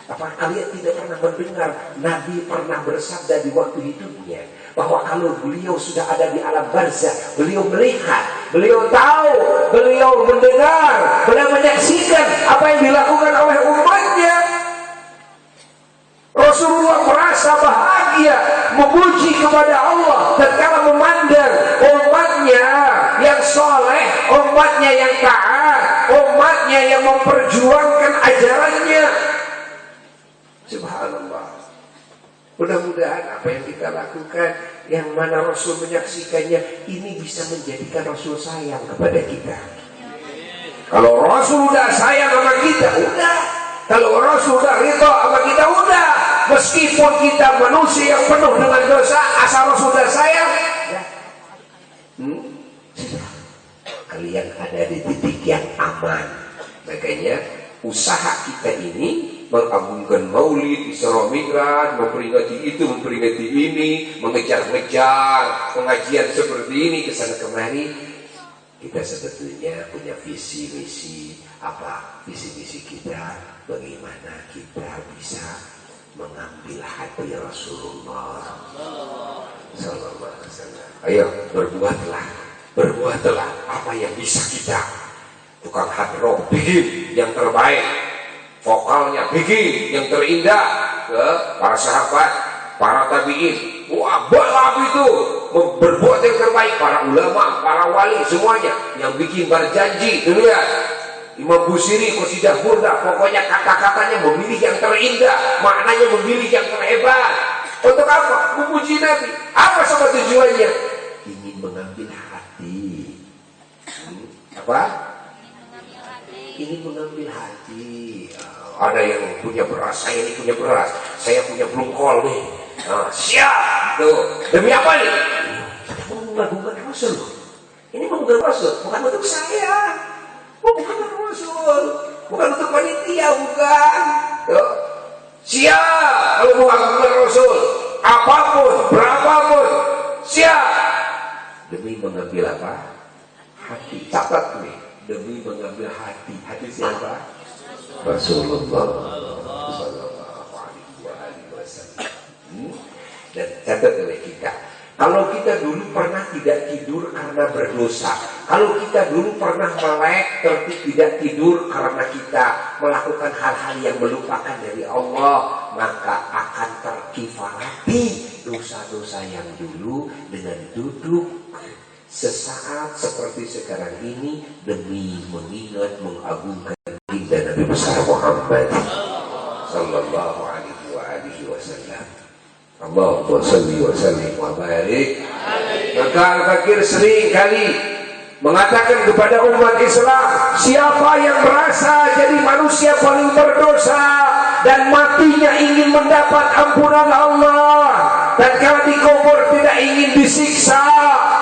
Apa kalian tidak pernah mendengar Nabi pernah bersabda di waktu hidupnya bahwa kalau beliau sudah ada di alam barzakh, beliau melihat, beliau tahu, beliau mendengar, beliau menyaksikan apa yang dilakukan oleh umatnya. Rasulullah merasa bahagia, memuji kepada Allah tatkala memandang umatnya yang soleh, umatnya yang taat, umatnya yang memperjuangkan ajarannya. Subhanallah. Mudah-mudahan apa yang kita lakukan, yang mana Rasul menyaksikannya, ini bisa menjadikan Rasul sayang kepada kita. Kalau Rasul udah sayang sama kita, udah. Kalau Rasul udah ridha sama kita, udah. Meskipun kita manusia yang penuh dengan dosa, asal Rasul udah sayang, ya. Kalian ada di titik yang aman. Makanya usaha kita ini mengagungkan maulid, Isra Mi'raj, memperingati itu, memperingati ini, mengejar-ngejar pengajian seperti ini kesana kemari. Kita sebetulnya punya visi misi apa? Visi misi kita bagaimana kita bisa mengambil hati Rasulullah Sallallahu Alaihi Wasallam. Ayo berbuatlah apa yang bisa kita. Tukang hadroh bikin yang terbaik, vokalnya bikin yang terindah. Para sahabat, para tabiin, wah balap itu berbuat yang terbaik. Para ulama, para wali semuanya yang bikin berjanji. Lihat Imam Busiri, Qasidah Burdah, pokoknya kata-katanya memilih yang terindah, maknanya memilih yang terhebat. Untuk apa? Memuji Nabi. Apa sama tujuannya? Ingin mengambil hati. Apa? Ingin mengambil hati. Ada yang punya beras, saya ini punya beras, saya punya blungkol nih. Siap, tuh. Demi apa nih? Kita mau mengagungkan Rasul. Ini mengagungkan Rasul, bukan untuk saya, bukan untuk Rasul, bukan untuk panitia, bukan. Tuh. Siap, kalau mengagungkan Rasul, apapun, berapapun, siap. Demi mengambil apa? Hati. Catat nih, demi mengambil hati. Hati siapa? Rasulullah Sallallahu Alaihi Wasallam. Dan catat oleh kita, kalau kita dulu pernah tidak tidur karena berdosa, kalau kita dulu pernah melek tidak tidur karena kita melakukan hal-hal yang melupakan dari Allah, maka akan terkifarati dosa-dosa yang dulu dengan duduk sesaat seperti sekarang ini demi mengingat mengagungkan dan Nabi besar Muhammad Sallallahu Alaihi Wasallam. Allahumma salli wa sallim wa barik. Maka Al-Fakir sering kali mengatakan kepada umat Islam, siapa yang merasa jadi manusia paling berdosa dan matinya ingin mendapat ampunan Allah, dan kalau dikubur tidak ingin disiksa,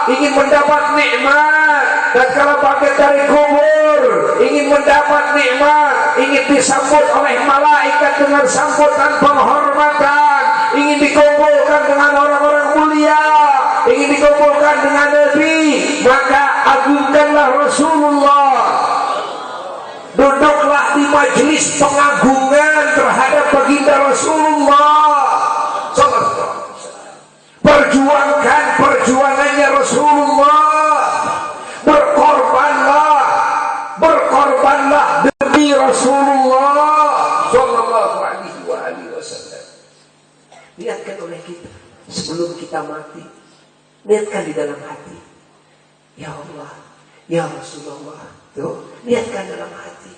ingin mendapat nikmat, dan kalau bangkit dari kubur ingin mendapat nikmat, ingin disambut oleh malaikat dengan sambutan penghormatan, ingin dikumpulkan dengan orang-orang mulia, ingin dikumpulkan dengan Nabi, maka agungkanlah Rasulullah. Duduklah di majelis pengagungan terhadap baginda Rasulullah. Perjuangkan perjuangannya Rasulullah. Berkorbanlah demi Rasulullah Sallallahu Alaihi Wasallam. Niatkan oleh kita sebelum kita mati. Niatkan di dalam hati, ya Allah, ya Rasulullah. Tuh, niatkan dalam hati.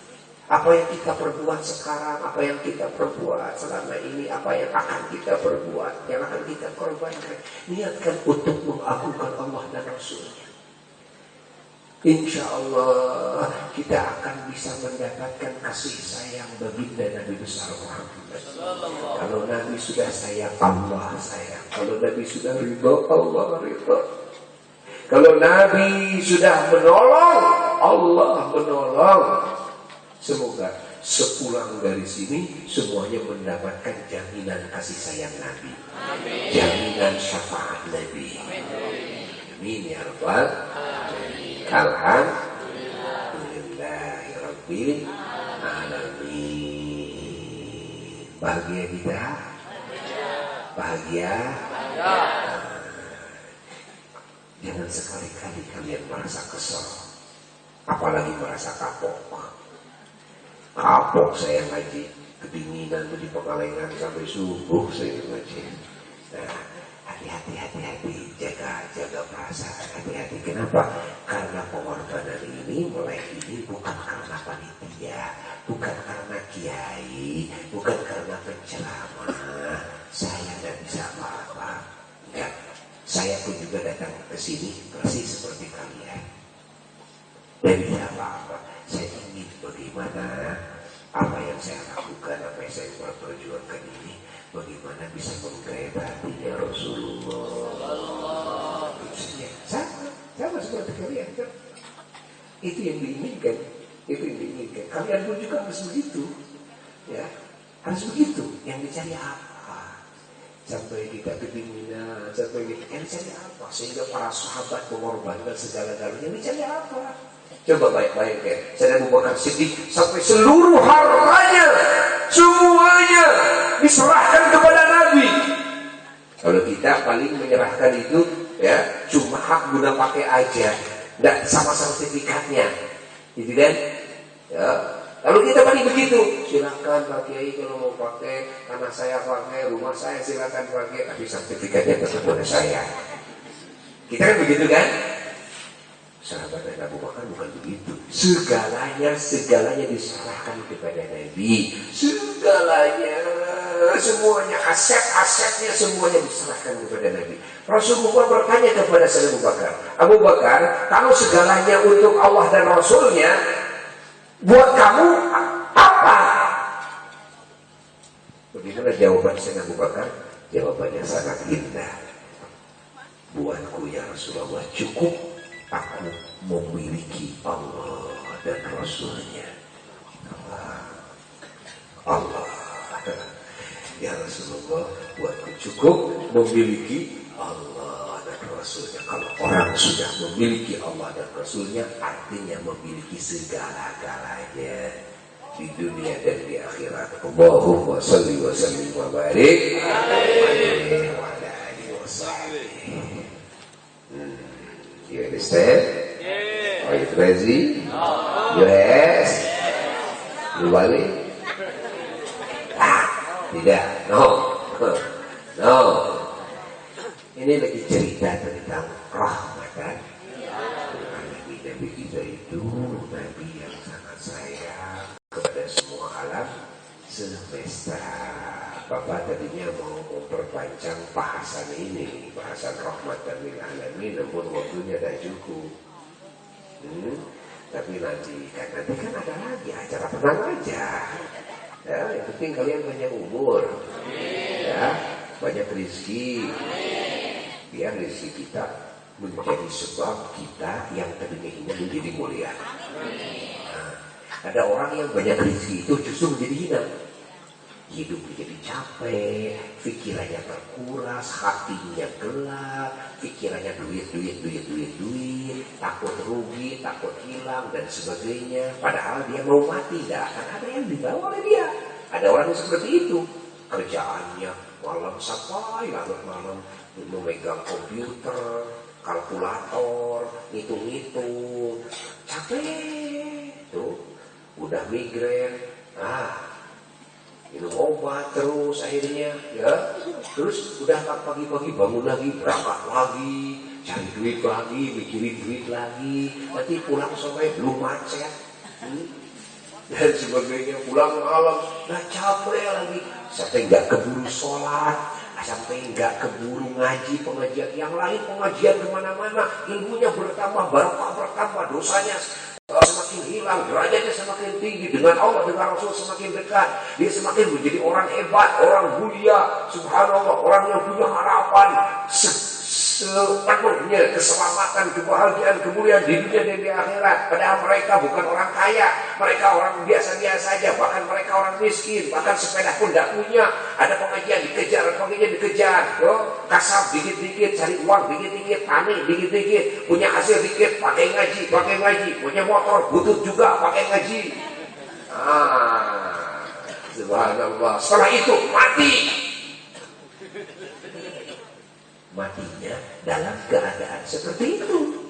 Apa yang kita perbuat sekarang, apa yang kita perbuat selama ini, apa yang akan kita perbuat, yang akan kita korbankan, niatkan untuk mengagungkan Allah dan Rasulnya. Insya Allah kita akan bisa mendapatkan kasih sayang baginda Nabi besar Muhammad. Kalau Nabi sudah sayang, Allah sayang. Kalau Nabi sudah ridho, Allah ridho. Kalau Nabi sudah menolong, Allah menolong. Semoga sepulang dari sini semuanya mendapatkan jaminan kasih sayang Nabi, jaminan syafaat Nabi. Amin ya rabbal alamin. Alhamdulillahirabbil alamin. Bahagia kita? Bahagia? Jangan sekali-kali kalian merasa kesel, apalagi merasa kapok. Kapok saya ngaji, kedinginan di Pengalengan sampai subuh saya ngaji. Nah, hati-hati, jaga perasaan, hati-hati. Kenapa? Karena pengorbanan ini mulai ini bukan karena panitia, bukan karena kiai, bukan karena penceramah. Saya tidak bisa apa-apa. Enggak. Saya pun juga datang ke sini persis seperti kalian. Dan tidak apa-apa. Saya ingin bagaimana apa yang saya lakukan, apa yang saya perjuangkan ini, bagaimana bisa menggait hatinya Rasulullah. Sama seperti kalian kan. Itu yang diinginkan. Kalian pun juga harus begitu. Ya. Harus begitu. Yang dicari apa? Sampai kita kedinginan, sampai kita dicari apa? Sehingga para sahabat mengorbankan segala-galanya. Dicari apa? Coba bayangkan, saya Abu Bakar Siddiq sampai seluruh hartanya semuanya diserahkan kepada Nabi. Kalau kita paling menyerahkan itu ya cuma hak guna pakai aja, tidak sama sertifikatnya, gitu kan? Ya. Lalu kita paling begitu, silakan Pak Kiai kalau mau pakai, tanah saya pakai, rumah saya silakan pakai, tapi sertifikatnya tetap pada saya. Kita kan begitu kan? Sahabat Abu Bakar bukan begitu. Segalanya diserahkan kepada Nabi. Segalanya, semuanya, aset-asetnya semuanya diserahkan kepada Nabi. Rasulullah bertanya kepada Abu Bakar, Abu Bakar, kalau segalanya untuk Allah dan Rasulnya, buat kamu apa? Bagaimana jawaban Sayyidina Abu Bakar? Jawabannya sangat indah. Buatku ya Rasulullah cukup aku memiliki Allah dan Rasulnya. Allah. Ya Rasulullah, buatku cukup memiliki Allah dan Rasulnya. Kalau orang sudah memiliki Allah dan Rasulnya, artinya memiliki segala-galanya di dunia dan di akhirat. Allahumma salli wa sallim wa barik alaihi wa ala alihi wa sahbihi. You understand? Yeah. Are you crazy? No. Yes. You balik? Tidak. No. No. Ini lagi cerita tentang rahmatan. Nabi kita itu Nabi yang sangat sayang kepada semua alam semesta. Bapak tadinya mau memperpanjang bahasan ini, bahasan rahmatan lil alamin, namun waktunya tidak cukup. Tapi nanti kan ada lagi acara tenang aja. Ya, yang penting kalian banyak umur, ya, banyak rezeki, biar rezeki kita menjadi sebab kita yang tadinya hina menjadi mulia. Nah, ada orang yang banyak rezeki itu justru menjadi hina. Hidup menjadi capek, pikirannya terkuras, hatinya gelap, pikirannya duit, takut rugi, takut hilang dan sebagainya. Padahal dia mau mati, dah akan ada yang dibawa oleh dia. Ada orang yang seperti itu, kerjaannya malam sampai larut malam memegang komputer, kalkulator, ngitung-ngitung, capek, tuh udah migrain, minum obat terus akhirnya ya, terus udah pagi-pagi bangun lagi, berangkat lagi, cari duit lagi, mikirin duit lagi, nanti pulang sore belum macet dan sebagainya, pulang malam nah capek lagi, sampai nggak keburu sholat, sampai nggak keburu ngaji pengajian yang lain, pengajian kemana-mana, ilmunya bertambah, barokah bertambah, dosanya semakin hilang, derajatnya semakin tinggi, dengan Allah, dengan Rasul semakin dekat, dia semakin menjadi orang hebat, orang mulia, subhanallah, orang yang punya harapan sepenuhnya keselamatan, kebahagiaan, kemuliaan di dunia dan di akhirat. Padahal mereka bukan orang kaya, mereka orang biasa-biasa saja, bahkan mereka orang miskin, bahkan sepeda pun tidak punya. Ada pengajian dikejar, kasab dikit-dikit, cari uang dikit-dikit, tani dikit-dikit, punya hasil dikit, pakai ngaji, punya motor butut juga pakai ngaji. Subhanallah. Setelah itu matinya dalam keadaan seperti itu.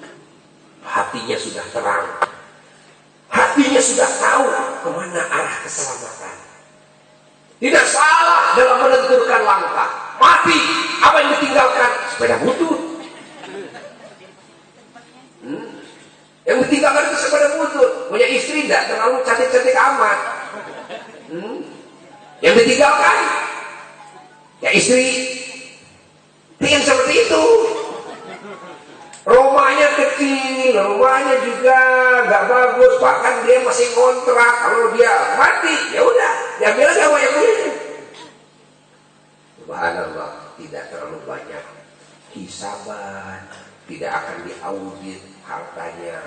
Hatinya sudah terang, hatinya sudah tahu kemana arah keselamatan, tidak salah dalam menentukan langkah. Mati, apa yang ditinggalkan? Sepeda butut. Yang ditinggalkan itu sepeda butut. Punya istri tidak terlalu cantik-cantik amat. Yang ditinggalkan ya istri yang seperti itu. Rumahnya kecil, rumahnya juga nggak bagus, bahkan dia masih kontrak. Kalau dia mati, ya udah, diambil aja sama yang punya. Subhanallah, tidak terlalu banyak hisaban, tidak akan diaudit hartanya.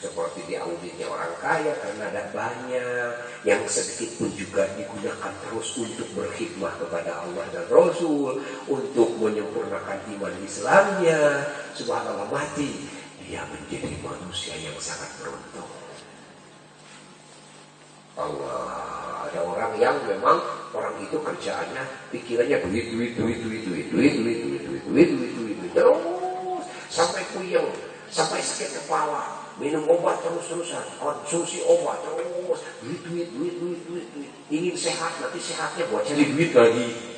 seperti di auditnya orang kaya karena ada banyak, yang sedikit pun juga digunakan terus untuk berkhidmah kepada Allah dan Rasul, untuk menyempurnakan iman Islamnya. Subhanallah, mati dia menjadi manusia yang sangat beruntung. Allah, ada orang yang memang orang itu kerjaannya, pikirannya duit terus sampai puyeng, sampai sakit kepala, minum obat terus-terusan, konsumsi obat terus, duit, ingin sehat, nanti sehatnya buat cari duit lagi,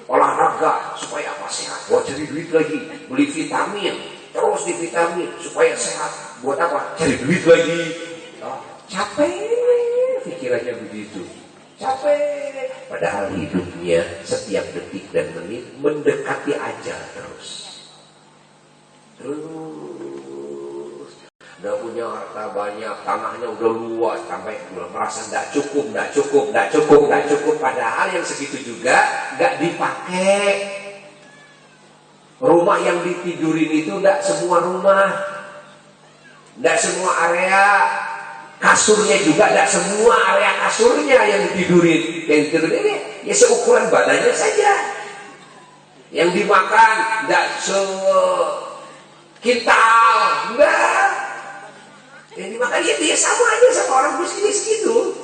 olahraga supaya apa sehat, buat cari duit lagi, beli vitamin, terus di vitamin supaya sehat, buat apa, cari duit lagi. Capek pikirannya begitu, capek. Padahal hidupnya setiap detik dan menit mendekati ajal terus. Udah punya harta banyak, tanahnya udah luas, sampai merasa tidak cukup. Padahal yang segitu juga nggak dipakai. Rumah yang ditidurin itu tidak semua rumah, tidak semua area. Kasurnya juga tidak semua area kasurnya yang ditidurin. Yang ditidurin ini ya seukuran badannya saja. Yang dimakan tidak sekintal, enggak. Yang dimakan ya sama aja sama orang miskin segitu.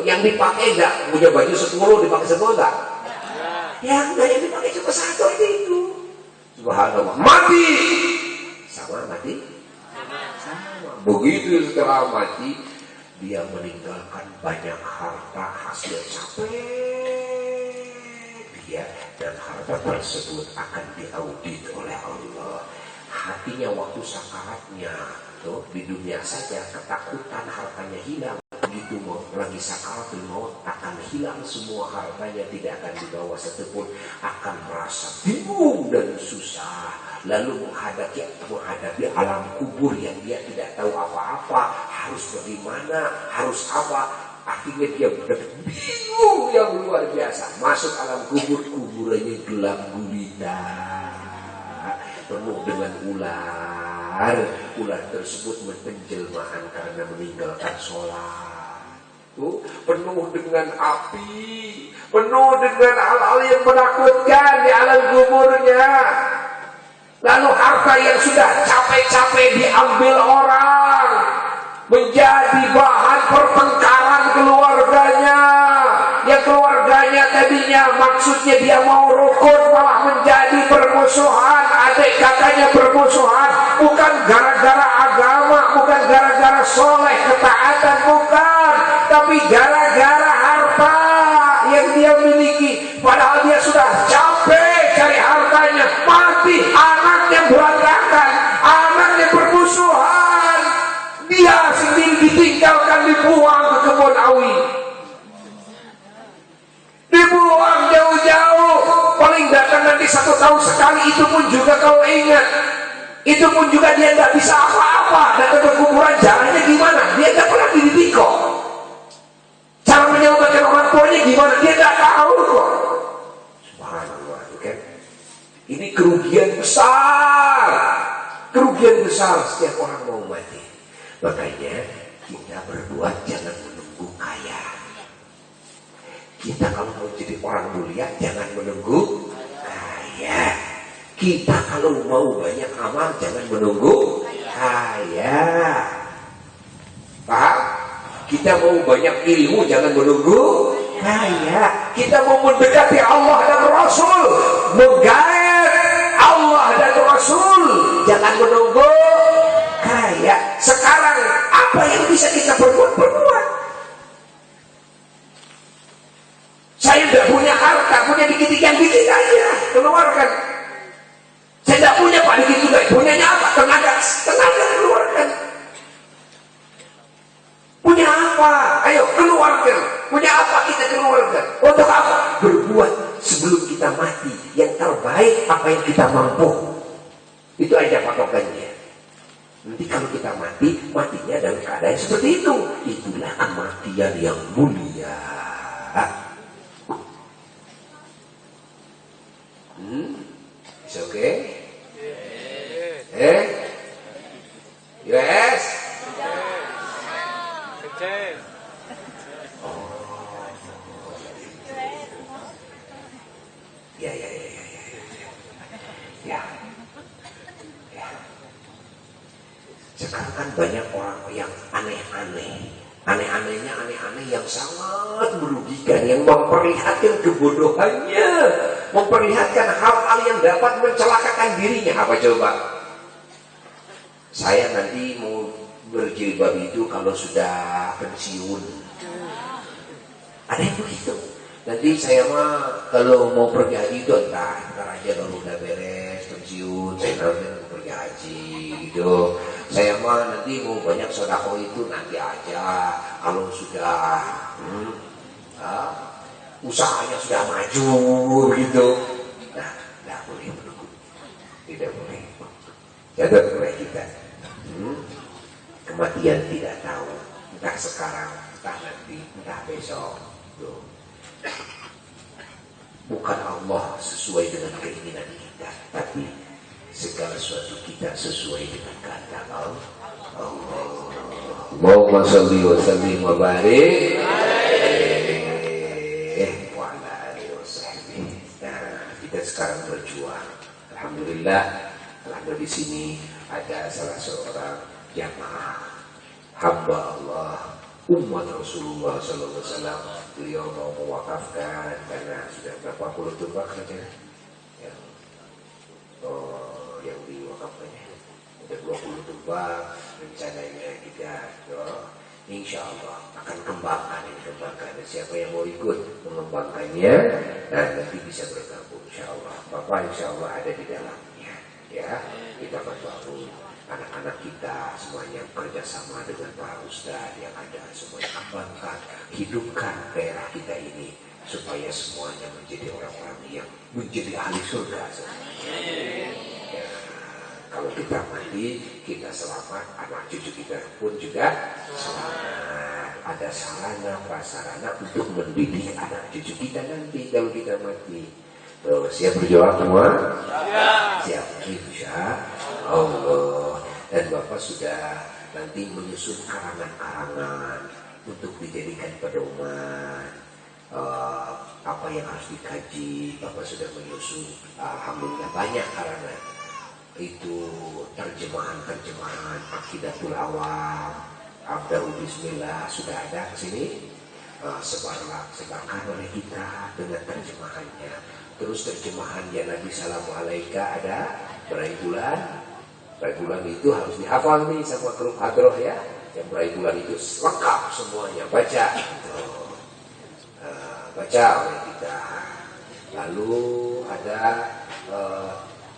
Yang dipakai enggak punya baju 10 dipakai 10 enggak? Ya enggak, yang dipakai cuma 1 itu. Subhanallah, mati sama mati. Begitu setelah mati, dia meninggalkan banyak harta hasil capek dia, dan harta tersebut akan diaudit oleh Allah. Hatinya waktu sakaratnya tuh di dunia saja ketakutan hartanya hilang, begitu lagi sakaratul maut akan hilang semua hartanya, tidak akan dibawa satupun, akan merasa bingung dan susah, lalu menghadapi alam kubur yang dia tidak tahu apa-apa, harus bagaimana, harus apa. Akhirnya dia bingung yang luar biasa. Masuk alam kubur, kuburannya gelap gulita, penuh dengan ular. Ular tersebut berpenjelmaan karena meninggalkan sholat. Penuh dengan api, penuh dengan hal-hal yang menakutkan di alam kuburnya. Lalu harta yang sudah capek-capek diambil orang, menjadi bahan pertengkaran keluarganya. Yang keluarganya tadinya maksudnya dia mau rukun, malah menjadi permusuhan. Adik kakaknya permusuhan, bukan gara-gara agama, bukan gara-gara soleh ketaatan, bukan, tapi gara-gara harta yang dia miliki. Padahal dia sudah capek cari hartanya, mati, anaknya berantakan, anaknya permusuhan, dia sendiri ditinggalkan, dibuang ke kebun awi, dibuang jauh-jauh. Paling datang nanti 1 tahun sekali, itu pun juga kalau ingat, itu pun juga dia nggak bisa apa-apa. Datang ke kuburan, jalannya gimana, dia nggak pernah dididik kok. Cara menyelamatkan orang tuanya gimana, dia nggak tahu kok. Subhanallah, kan? Ini kerugian besar, kerugian besar setiap orang mau mati. Makanya kita berbuat jangan menunggu kaya. Kita kalau mau jadi orang mulia jangan menunggu kaya. Kita kalau mau banyak amal jangan menunggu kaya. Paham? Kita mau banyak ilmu jangan menunggu kaya. Kita mau mendekati Allah dan Rasul, menggait Allah dan Rasul, jangan menunggu kaya. Sekarang apa yang bisa kita perbuat? Saya tidak punya harta, punya dikit-dikit, yang dikit aja keluarkan. Saya tidak punya Pak dikit juga, punyanya apa? Tenaga keluarkan. Punya apa? Ayo keluarkan. Punya apa kita keluarkan? Untuk apa? Berbuat sebelum kita mati yang terbaik apa yang kita mampu. Itu aja patokannya. Nanti kalau kita mati, matinya dalam keadaan seperti itu. Itulah kematian yang mulia. It's okay? Yes? Ya, ya, ya, ya, ya, ya, ya. Sekarang kan banyak orang yang aneh-aneh. Aneh-anehnya aneh-aneh yang sangat merugikan, yang memperlihatkan kebodohannya, memperlihatkan hal-hal yang dapat mencelakakan dirinya. Apa coba? Saya nanti mau berjilbab itu kalau sudah pensiun. Ada yang begitu. Nanti saya mah kalau mau pergi haji itu entar aja kalau udah beres pensiun, saya nanti mau pergi haji gitu. Saya mah nanti mau banyak sedekah itu nanti aja kalau sudah usahanya sudah maju gitu. Nah, tidak boleh menunggu, tidak boleh. Catat oleh kita. Kematian tidak tahu, entah sekarang, entah nanti, entah besok. Tuh. Bukan Allah sesuai dengan keinginan kita, tapi segala sesuatu kita sesuai dengan kehendak Allah. Allahumma shalli wa sallim wa barik wa ala alihi wa sahbihi. Nah, kita sekarang berjuang. Alhamdulillah di sini ada salah seorang jamaah hamba Allah, umat Rasulullah Sallallahu Alaihi Wasallam. Beliau mau mewakafkan karena sudah berapa puluh tumbak saja yang diwakafkannya, udah 20 tumbak. Rencananya kita insya Allah akan kembangkan dan siapa yang mau ikut mengembangkannya, nah nanti bisa bergabung insya Allah. Bapak insya Allah ada di dalamnya, ya. Kita akan bangun anak-anak kita semuanya kerjasama dengan para ustaz yang ada, semuanya kembangkan, hidupkan daerah kita ini supaya semuanya menjadi orang-orang yang menjadi ahli surga. Ya, kalau kita mati, kita selamat, anak cucu kita pun juga selamat. Ada sarana prasarana untuk mendidik anak cucu kita nanti kalau kita mati. Tuh, siap berjawab semua? Siap, insya Allah. Dan Bapak sudah nanti menyusun karangan-karangan untuk dijadikan pedoman. Apa yang harus dikaji, Bapak sudah menyusun. Alhamdulillah banyak karangan. Itu terjemahan Aqidatul Awam, Abdul Bismillah sudah ada ke sini. Sebarkan oleh kita dengan terjemahannya. Terus terjemahan ya Nabi Salam Alaika ada berai bulan. Berai bulan itu harus dihafal nih sama grup hadroh ya. Yang berai bulan itu lengkap semuanya, baca. Baca oleh kita. Lalu ada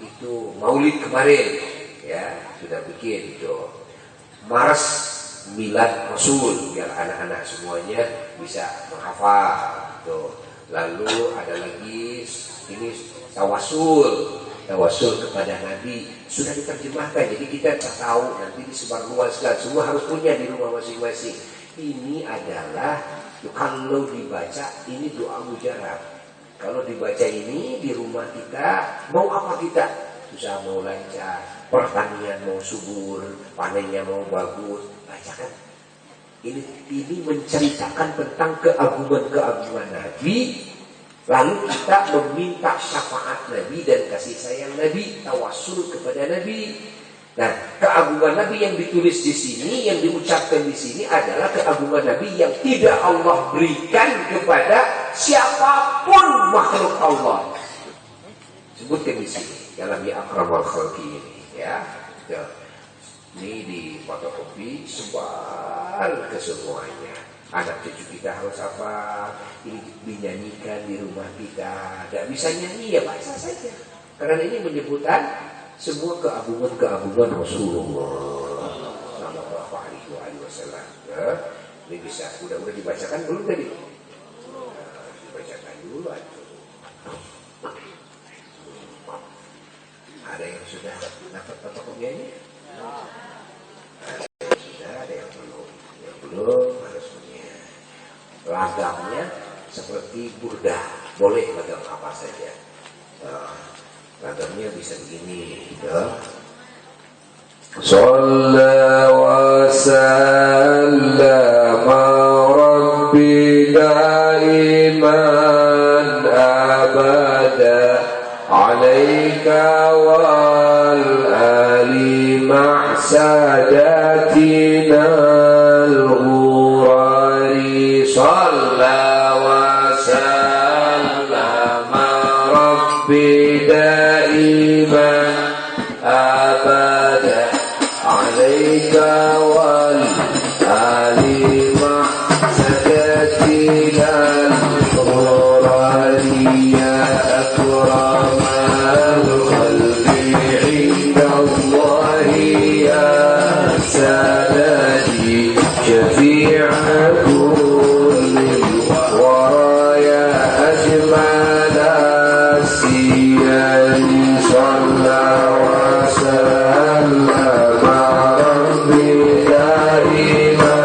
itu Maulid kemarin ya, sudah bikin itu. Mars Milad Rasul biar anak-anak semuanya bisa menghafal tuh. Lalu ada lagi ini tawasul kepada Nabi sudah diterjemahkan, jadi kita tahu nanti disebar luaskan, semua harus punya di rumah masing-masing. Ini adalah kalau dibaca ini doa mujarab. Kalau dibaca ini di rumah kita, mau apa kita? Usaha mau lancar, pertanian mau subur, panennya mau bagus, bacakan. Ini menceritakan tentang keagungan Nabi. Lalu kita meminta syafaat Nabi dan kasih sayang Nabi, tawasul kepada Nabi. Nah, keagungan Nabi yang ditulis di sini, yang diucapkan di sini adalah keagungan Nabi yang tidak Allah berikan kepada siapapun makhluk Allah. Sebutkan di sini dalam Ya Akramal Khalqi ini, ya. Ini di fotokopi sebar ke semuanya. Anak cucu kita harus apa? Ini dinyanyikan di rumah kita. Tidak bisa nyanyi ya baca saja. Karena ini menyebutkan semua keagungan Rasulullah Sallallahu Alaihi Wasallam. Ini bisa udah dibacakan dulu tadi. Dibacakan dulu aja. Ada yang sudah dapat fotokopinya ini? Sudah, ada yang belum. Yang belum harus punya. Lagamnya seperti burdah, boleh lagam apa saja. Lagamnya bisa begini, ya. Sallallahu wa sallama من الغرار صلى وسلم ربي دائما أبدا عليك والآل مع سادتنا الغرار يا أكرم الخلق عند الله يا سادتي شفيع كل ورايا أجمل السير صلى وسلم ربي دائما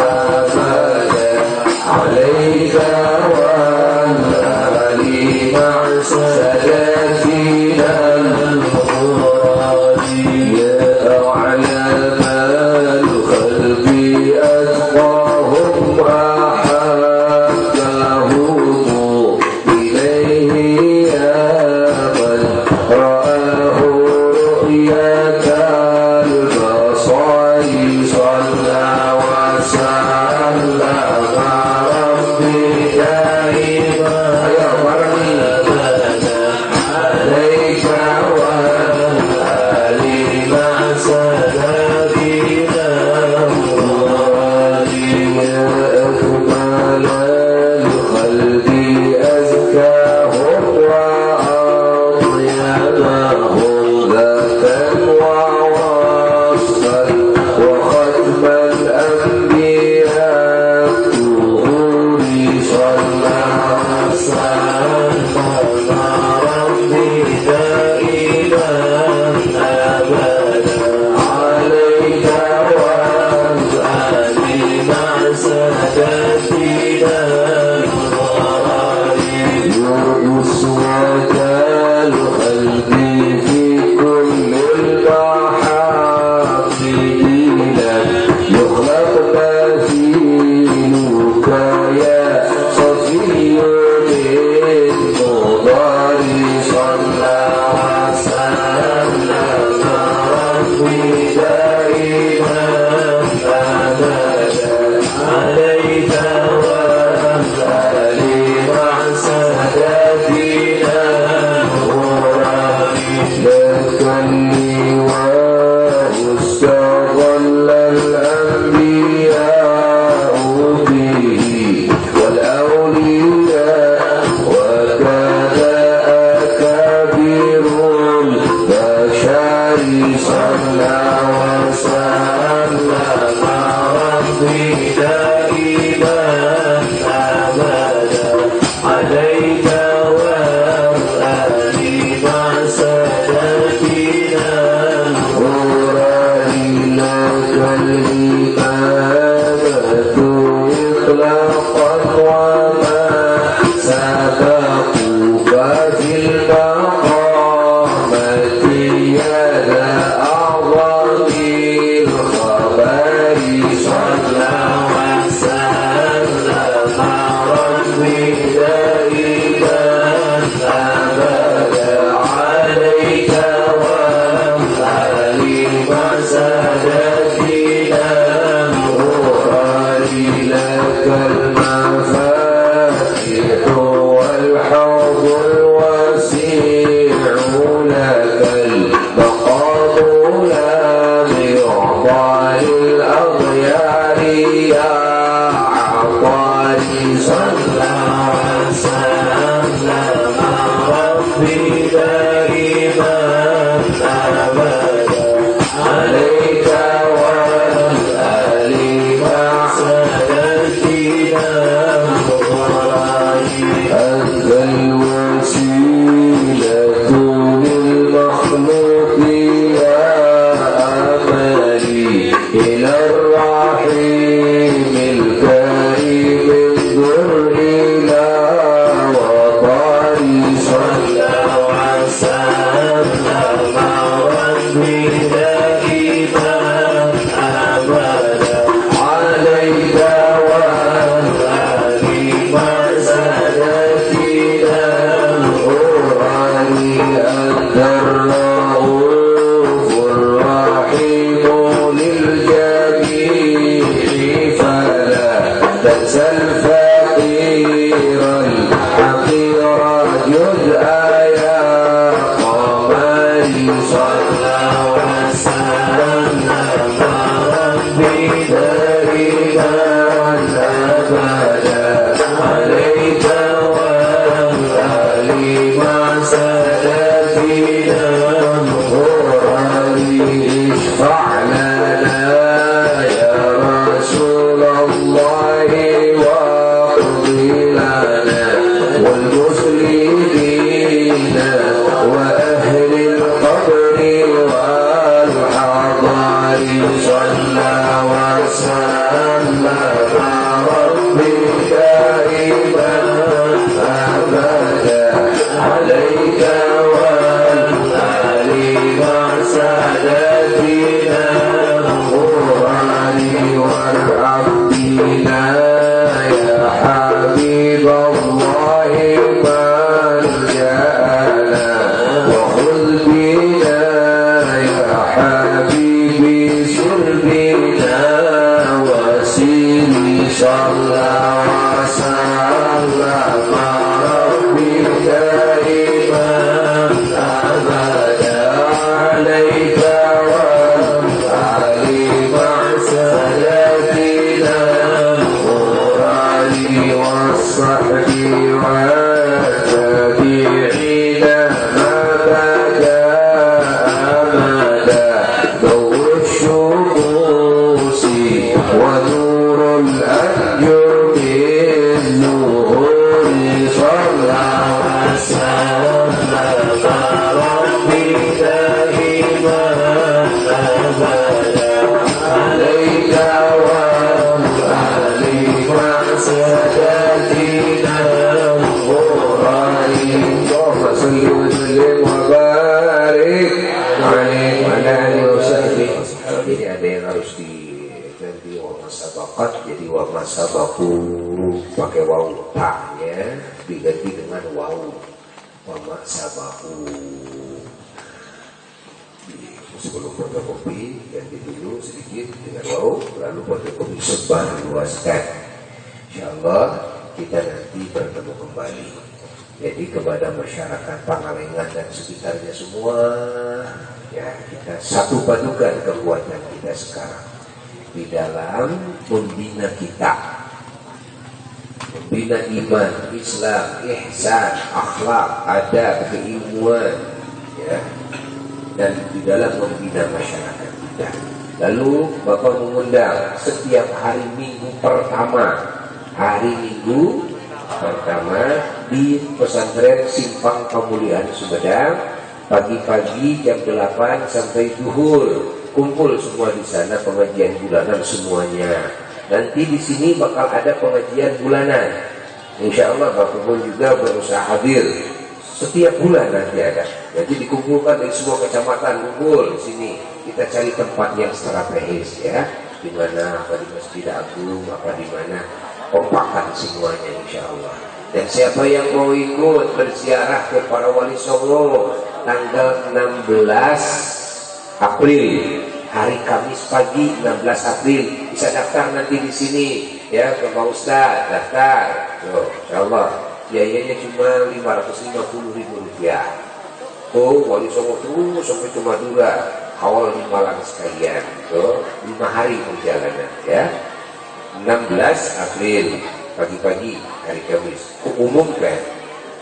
أبدا عليك والآل مع سادتنا الغرار يا أعلم الخلق أتقاهم أحبهم إليه يا من رآه رؤية البصر صلى وسلم ربي دائما يا عليك والآل مع سادتنا الغرار يا أكمل الخلق أزكاهم وأطيبهم ذاتا ووصفا وختم الأنبياء الطهور صلى وسلم ربي دائما أبدا عليك والآل مع سادتنا الغرار يا أسوة الخلق في كل المحافل يخلق مثيلك يا صفي للمضار صلى وسلم ربي دائما أبدا عليك والآل مع سادتنا الغرار لك اللواء استظل الأنبياء به والأولياء وكذا أكابر البشر صلى وسلم ربي دائما أبدا عليك والآل مع سادتنا الغرار لك الإمامة إطلاقا وما سبقوك في المقامة يا ذا أعظم الخبر صلى وسلم ربي دائما أبدا عليك والآل مع سادتنا دائما أبدا عليك والآل مع سادتنا الغرر اشفع لنا يا رسول الله واقض لنا والمسلمين وأهل القبر والحضر صلى وسلم ربي دائما أبدا عليك والآل مع سادتنا الغرر وارحم بنا يا حبيب الله ملجأنا وخذ بنا يا حبيبي سر بنا وسيري صلى وسلم ربي دائما أبدا عليك والآل مع سادتنا الغرر والصحب والتابعين ما بدا أمدا ضوء الشموس ونور الأنجم بالنور صلى وسلم ربي دائما أبدا عليك والآل مع سادتنا الغرر اللهم صل وسلم وبارك عليه وعلى آله وصحبه. Jadi ada yang harus diganti wa masabakat, jadi wa masabaku pakai waw, taknya diganti dengan waw wa masabaku. Sebelum fotokopi ganti dulu sedikit dengan waw, lalu fotokopi sebar luaskan. Insyaallah kita nanti bertemu kembali. Jadi kepada masyarakat Pangalengan dan sekitarnya semua, ya kita satu padukan kekuatan kita sekarang di dalam membina kita, membina iman, Islam, ihsan, akhlak, adab, keilmuan, ya, dan di dalam membina masyarakat kita. Lalu Bapak mengundang setiap hari Minggu pertama di pesantren Simpang Pemulihan Sumedang, pagi-pagi jam 8 sampai zuhur kumpul semua di sana, pengajian bulanan semuanya. Nanti di sini bakal ada pengajian bulanan. Insya Allah Bapak pun juga berusaha hadir setiap bulan nanti ada. Jadi dikumpulkan dari semua kecamatan, kumpul di sini. Kita cari tempat yang strategis, ya, di mana, apa di Masjid Agung, apa di mana, kompakan semuanya insya Allah. Dan siapa yang mau ikut berziarah ke para wali Songo tanggal 16 April, hari Kamis pagi 16 April, bisa daftar nanti di sini, ya, ke Pak Ustaz, daftar. Tuh, insya Allah biayanya cuma Rp550.000. Oh, wali Songo tuh sampai ke Madura, awal di Malang sekalian. Tuh, 5 hari perjalanan, ya. 16 April pagi-pagi hari Kamis umumkan.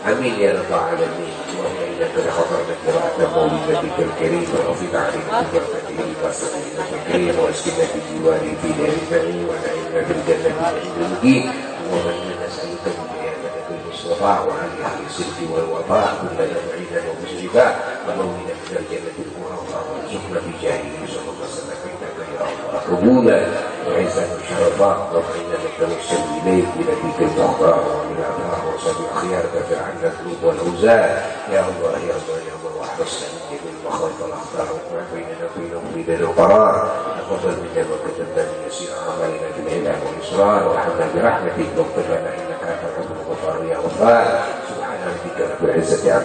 Amin ya rabbal alamin. Allahumma inna khabarna qira'atan maulidatikal karim wa fi ta'limika barakatihi wa sallallahu karim wa iskinati jiwari fi darimani wa na'imna bil jannati indulgi. Allahumma inna nas'aluka min ni'matika al-mustafa wa ali ahli sirri wal wafa kullana mu'inan wa musliba wa mawlina min al-jannati al-mu'afa wa zukna bi jahihi sallallahu alaihi wasallam ya Allah. Kebulan وعزة الشرفاء وفإنا نتوسل إليك بنبيك المختار ومن أبناء وصبي خيارك في عنا الذنوب والأوزار يا الله يا الله يا الله واحرسنا من جميع المخاوف والأخطار واجمع بيننا وبينهم بدل القرار تقبل منا وكتبنا من يسير أعمالنا بالعلم والإصرار وارحمنا برحمتك واغفر لنا إنك أنت الغفور الغفار يا غفار سبحان ربك رب العزة